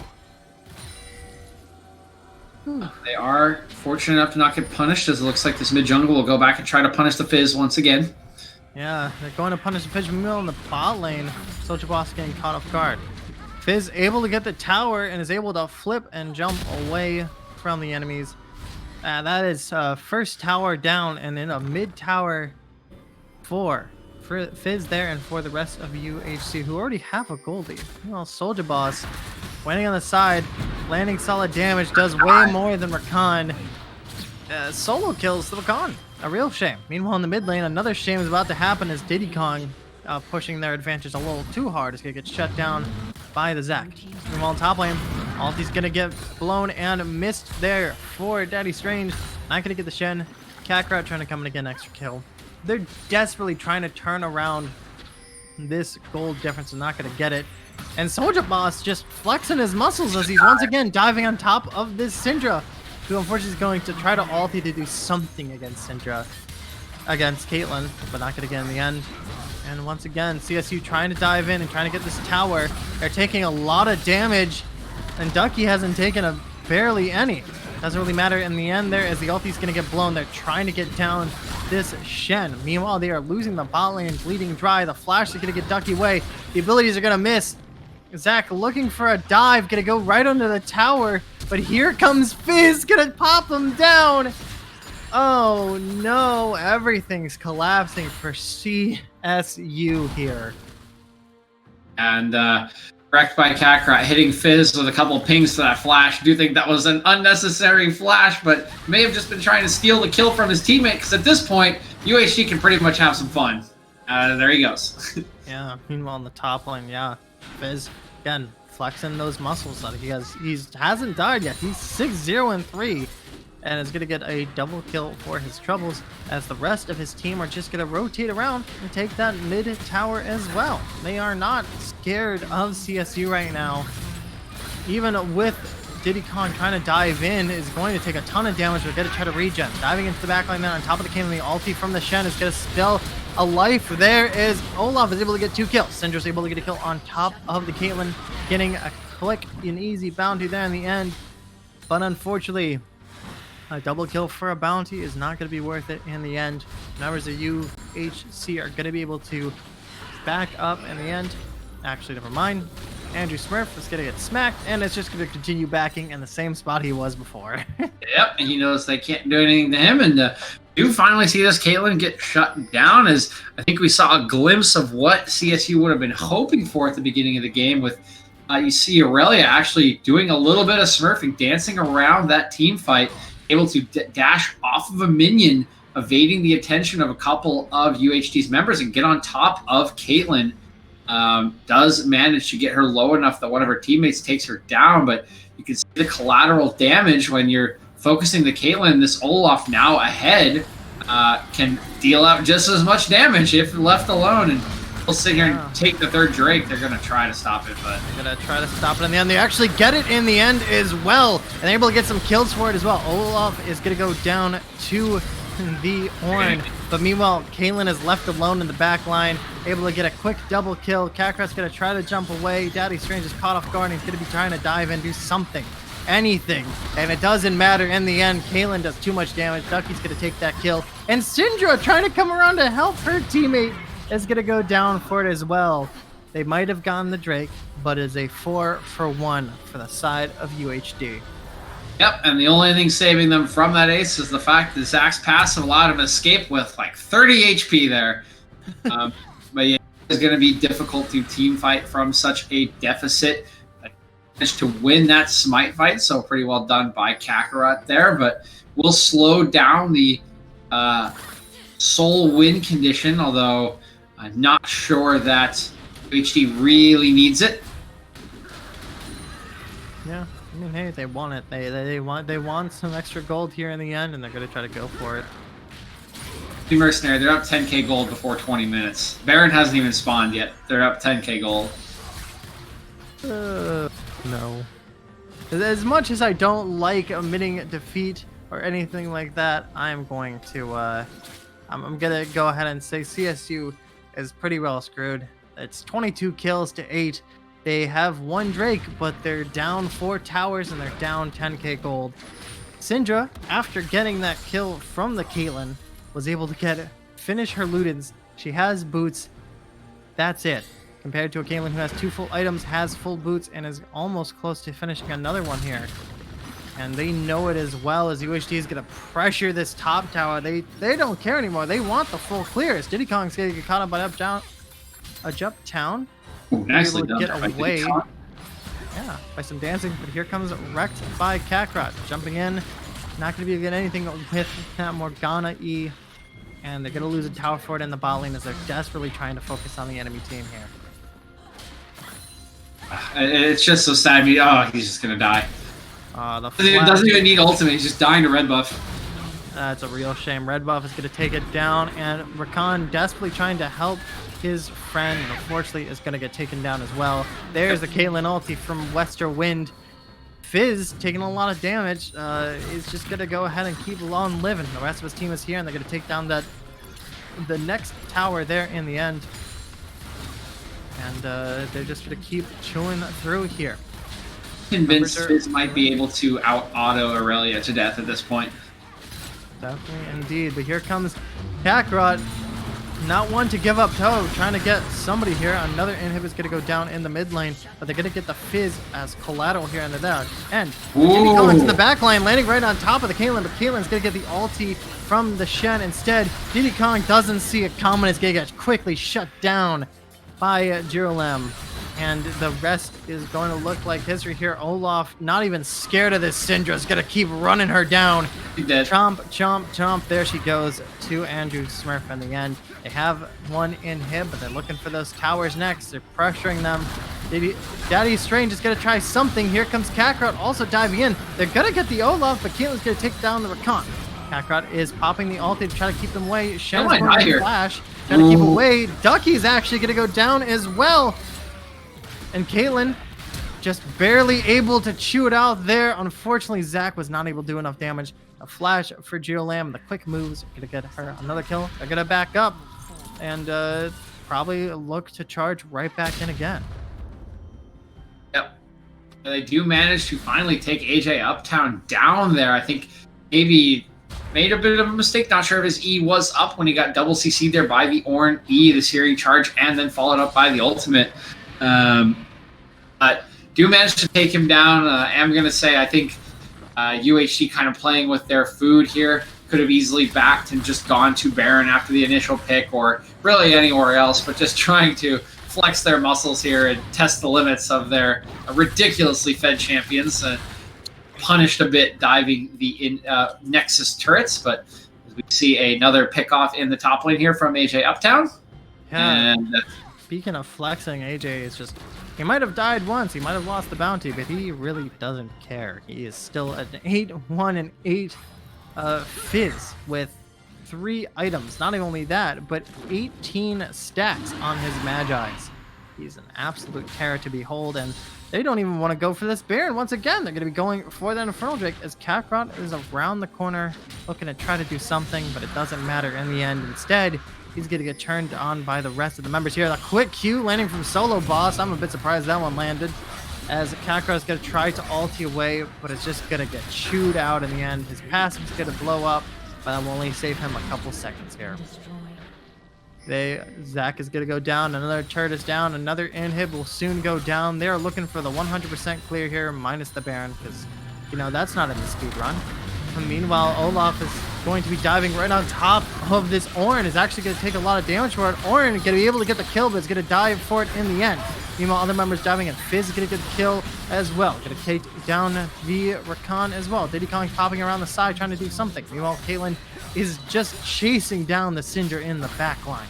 They are fortunate enough to not get punished, as it looks like this mid jungle will go back and try to punish the Fizz once again. Yeah, they're going to punish the Fizz Mill in the bot lane. Soldier Boss getting caught off guard. Fizz able to get the tower and is able to flip and jump away from the enemies. That is first tower down, and then a mid tower for Fizz there and for the rest of UHC, who already have a goldie. Well, Soldier Boss winning on the side, landing solid damage, does way more than Rakan. Solo kills the Rakan. A real shame. Meanwhile, in the mid lane, another shame is about to happen as Diddy Kong pushing their advantage a little too hard is going to get shut down by the Zac. Meanwhile, in top lane, ulti's going to get blown and missed there for Daddy Strange. Not going to get the Shen. Kakarot trying to come in and get an extra kill. They're desperately trying to turn around this gold difference and not going to get it. And Soldier Boss just flexing his muscles as he's once again diving on top of this Syndra, who unfortunately is going to try to ulti to do something against Syndra, against Caitlyn, but not going to get in the end. And once again, CSU trying to dive in and trying to get this tower. They're taking a lot of damage, and Ducky hasn't taken barely any. Doesn't really matter in the end there, as the ulti's going to get blown. They're trying to get down this Shen. Meanwhile, they are losing the bot lane, bleeding dry. The flash is going to get Ducky away. The abilities are going to miss. Zac looking for a dive, going to go right under the tower. But here comes Fizz, going to pop him down. Oh no, everything's collapsing for CSU here. And wrecked by Kakarot, hitting Fizz with a couple of pings to that flash. I do think that was an unnecessary flash, but may have just been trying to steal the kill from his teammate, because at this point, UHG can pretty much have some fun. There he goes. Yeah, meanwhile in the top lane, yeah, Fizz, again, flexing those muscles that he hasn't died yet. He's 6-0-3. And is going to get a double kill for his troubles, as the rest of his team are just going to rotate around and take that mid tower as well. They are not scared of CSU right now. Even with Diddy Kong trying to dive in, is going to take a ton of damage. We're going to try to regen. Diving into the backline then on top of the Caitlyn, the ulti from the Shen is going to spill a life. There is Olaf is able to get 2 kills. Syndra's able to get a kill on top of the Caitlyn, getting a click, an easy bounty there in the end. But unfortunately, a double kill for a bounty is not going to be worth it in the end. Members of UHC are going to be able to back up in the end. Actually, never mind. Andrew Smurf is going to get smacked, and it's just going to continue backing in the same spot he was before. Yep, and he knows they can't do anything to him. And you finally see this Caitlyn get shut down, as I think we saw a glimpse of what CSU would have been hoping for at the beginning of the game, with you see Aurelia actually doing a little bit of smurfing, dancing around that team fight, able to dash off of a minion, evading the attention of a couple of UHT's members and get on top of Caitlyn. Does manage to get her low enough that one of her teammates takes her down, but you can see the collateral damage when you're focusing the Caitlyn. This Olaf now ahead can deal out just as much damage if left alone, and we'll sit here and take the third Drake. They're going to try to stop it, but they're going to try to stop it in the end. They actually get it in the end as well, and they're able to get some kills for it as well. Olaf is going to go down to the Horn, but meanwhile, Caitlyn is left alone in the back line, able to get a quick double kill. Kakarot's going to try to jump away. Daddy Strange is caught off guard, and he's going to be trying to dive in, do something, anything, and it doesn't matter in the end. Caitlyn does too much damage. Ducky's going to take that kill, and Syndra trying to come around to help her teammate is going to go down for it as well. They might have gotten the Drake, but it's a 4-for-1 for the side of UHD. Yep, and the only thing saving them from that ace is the fact that Zac's passive allowed him to escape with like 30 HP there. But yeah, it's going to be difficult to team fight from such a deficit. Managed to win that smite fight, so pretty well done by Kakarot there, but we'll slow down the soul win condition, although I'm not sure that UHD really needs it. Yeah. I mean, hey, they want it. They want some extra gold here in the end, and they're gonna try to go for it. The Mercenary, they're up 10k gold before 20 minutes. Baron hasn't even spawned yet. They're up 10k gold. No. As much as I don't like admitting defeat or anything like that, I'm going to I'm gonna go ahead and say CSU is pretty well screwed. It's 22 kills to 8. They have 1 Drake, but they're down 4 towers and they're down 10k gold. Syndra, after getting that kill from the Caitlyn, was able to finish her Ludens. She has boots. That's it. Compared to a Caitlyn who has 2 full items, has full boots, and is almost close to finishing another one here. And they know it as well, as UHD is going to pressure this top tower. They don't care anymore. They want the full clears. Diddy Kong's going to get caught up by jump town. Ooh, nicely able to done get away. Yeah, by some dancing. But here comes wrecked by Kakarot. Jumping in. Not going to be able to get anything with that Morgana E. And they're going to lose a tower for it in the bot lane as they're desperately trying to focus on the enemy team here. It's just so sad. Oh, he's just going to die. It doesn't even need ultimate. He's just dying to red buff. That's a real shame. Red buff is going to take it down, and Rakan desperately trying to help his friend, and unfortunately is going to get taken down as well. There's the Caitlyn ulti from Western Wind. Fizz, taking a lot of damage, is just going to go ahead and keep on living. The rest of his team is here, and they're going to take down the next tower there in the end. And they're just going to keep chewing through here. Convinced Fizz might be able to out-auto Aurelia to death at this point. Definitely indeed. But here comes Kakarot. Not one to give up toe. Trying to get somebody here. Another inhib is going to go down in the mid lane. But they're going to get the Fizz as collateral here in the there. And Diddy Kong to the back line, landing right on top of the Caitlyn. But Caitlyn's going to get the ulti from the Shen instead. Diddy Kong doesn't see it coming. It's going to get quickly shut down by GGLeagues. And the rest is going to look like history here. Olaf, not even scared of this Syndra, is going to keep running her down. Chomp, chomp, chomp. There she goes to Andrew Smurf in the end. They have 1 inhib, but they're looking for those towers next. They're pressuring them. Daddy Strange is going to try something. Here comes Kakarot also diving in. They're going to get the Olaf, but Caitlyn's going to take down the Rakan. Kakarot is popping the ulti to try to keep them away. Shen's going to flash, trying to keep away. Ducky's actually going to go down as well. And Caitlyn just barely able to chew it out there. Unfortunately, Zach was not able to do enough damage. A flash for GGLeagues. The quick moves are going to get her another kill. They're going to back up and probably look to charge right back in again. Yep. They do manage to finally take AJ Uptown down there. I think maybe made a bit of a mistake. Not sure if his E was up when he got double CC'd there by the Ornn E, the Searing Charge, and then followed up by the ultimate. But do manage to take him down. I'm going to say I think UHC kind of playing with their food here. Could have easily backed and just gone to Baron after the initial pick, or really anywhere else, but just trying to flex their muscles here and test the limits of their ridiculously fed champions. Punished a bit diving the Nexus turrets, but we see another pick off in the top lane here from AJ Uptown. Yeah. And speaking of flexing, AJ is just, he might have died once, he might have lost the bounty, but he really doesn't care. He is still at 8-1 and 8 Fizz with 3 items. Not only that, but 18 stacks on his Magi's. He's an absolute terror to behold, and they don't even want to go for this Baron. Once again, they're going to be going for that Infernal Drake as Kakarot is around the corner looking to try to do something, but it doesn't matter in the end. Instead, he's going to get turned on by the rest of the members here. The quick Q landing from Solo Boss. I'm a bit surprised that one landed, as Kakarot is going to try to ulti away, but it's just going to get chewed out in the end. His passive is going to blow up, but that will only save him a couple seconds here. Zach is going to go down. Another turret is down. Another inhib will soon go down. They're looking for the 100% clear here, minus the Baron, because, you know, that's not in the speed run. And meanwhile, Olaf is going to be diving right on top of this Ornn. Is actually going to take a lot of damage for it. Ornn going to be able to get the kill, but is going to dive for it in the end. Meanwhile, other members diving, and Fizz is going to get the kill as well. Going to take down the Rakan as well. Diddy Kong popping around the side trying to do something. Meanwhile, Caitlyn is just chasing down the Syndra in the back line.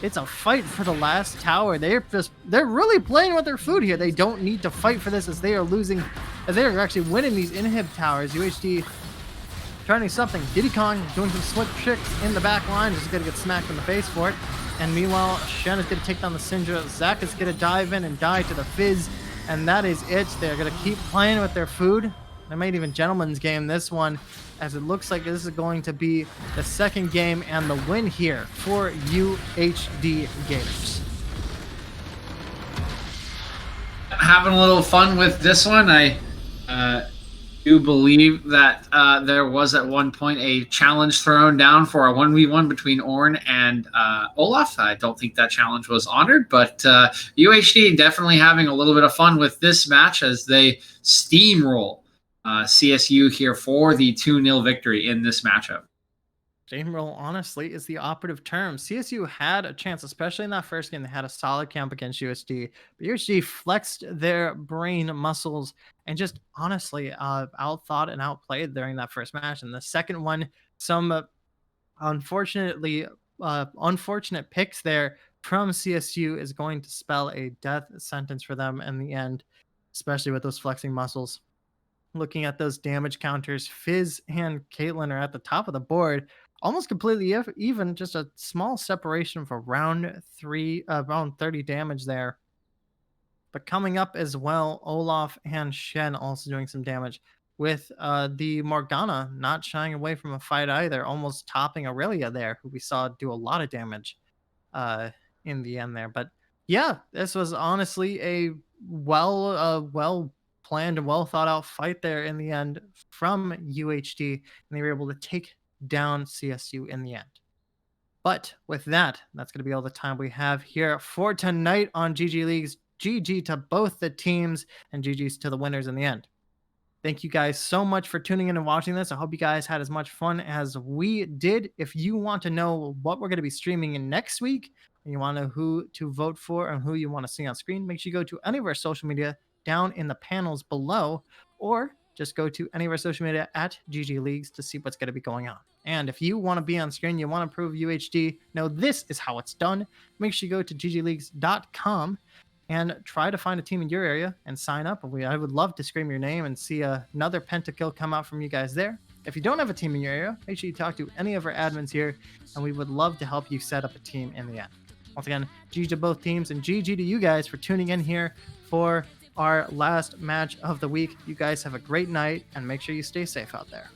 It's a fight for the last tower. They're really playing with their food here. They don't need to fight for this, as they are losing, as they are actually winning these inhib towers. UHD trying to do something. Diddy Kong doing some slip tricks in the back line, just gonna get smacked in the face for it. And meanwhile, Shen is gonna take down the Syndra. Zach is gonna dive in and die to the Fizz, and that is it. They're gonna keep playing with their food. I might even gentleman's game this one, as it looks like this is going to be the second game and the win here for UHD Gators. Having a little fun with this one. I do believe that there was at one point a challenge thrown down for a 1v1 between Orn and Olaf. I don't think that challenge was honored, but UHD definitely having a little bit of fun with this match as they steamroll CSU here for the 2-0 victory in this matchup. Steamroll, honestly, is the operative term. CSU had a chance, especially in that first game. They had a solid camp against USD, but USD flexed their brain muscles and just honestly outthought and outplayed during that first match. And the second one, some unfortunate picks there from CSU is going to spell a death sentence for them in the end, especially with those flexing muscles. Looking at those damage counters, Fizz and Caitlyn are at the top of the board, almost completely even, just a small separation for round 30 damage there. But coming up as well, Olaf and Shen also doing some damage, with the Morgana not shying away from a fight either, almost topping Aurelia there, who we saw do a lot of damage in the end there. But yeah, this was honestly a well planned and well thought out fight there in the end from UHD, and they were able to take down CSU in the end. But with that, that's going to be all the time we have here for tonight on GG Leagues. GG to both the teams, and GG's to the winners in the end. Thank you guys so much for tuning in and watching this. I hope you guys had as much fun as we did. If you want to know what we're going to be streaming in next week, and you want to know who to vote for and who you want to see on screen, make sure you go to any of our social media down in the panels below, or just go to any of our social media at GG Leagues to see what's going to be going on. And if you want to be on screen, you want to prove UHD, no, this is how it's done, make sure you go to ggleagues.com and try to find a team in your area and sign up. I would love to scream your name and see another pentakill come out from you guys there. If you don't have a team in your area, make sure you talk to any of our admins here, and we would love to help you set up a team in the end. Once again, GG to both teams, and GG to you guys for tuning in here for our last match of the week. You guys have a great night, and make sure you stay safe out there.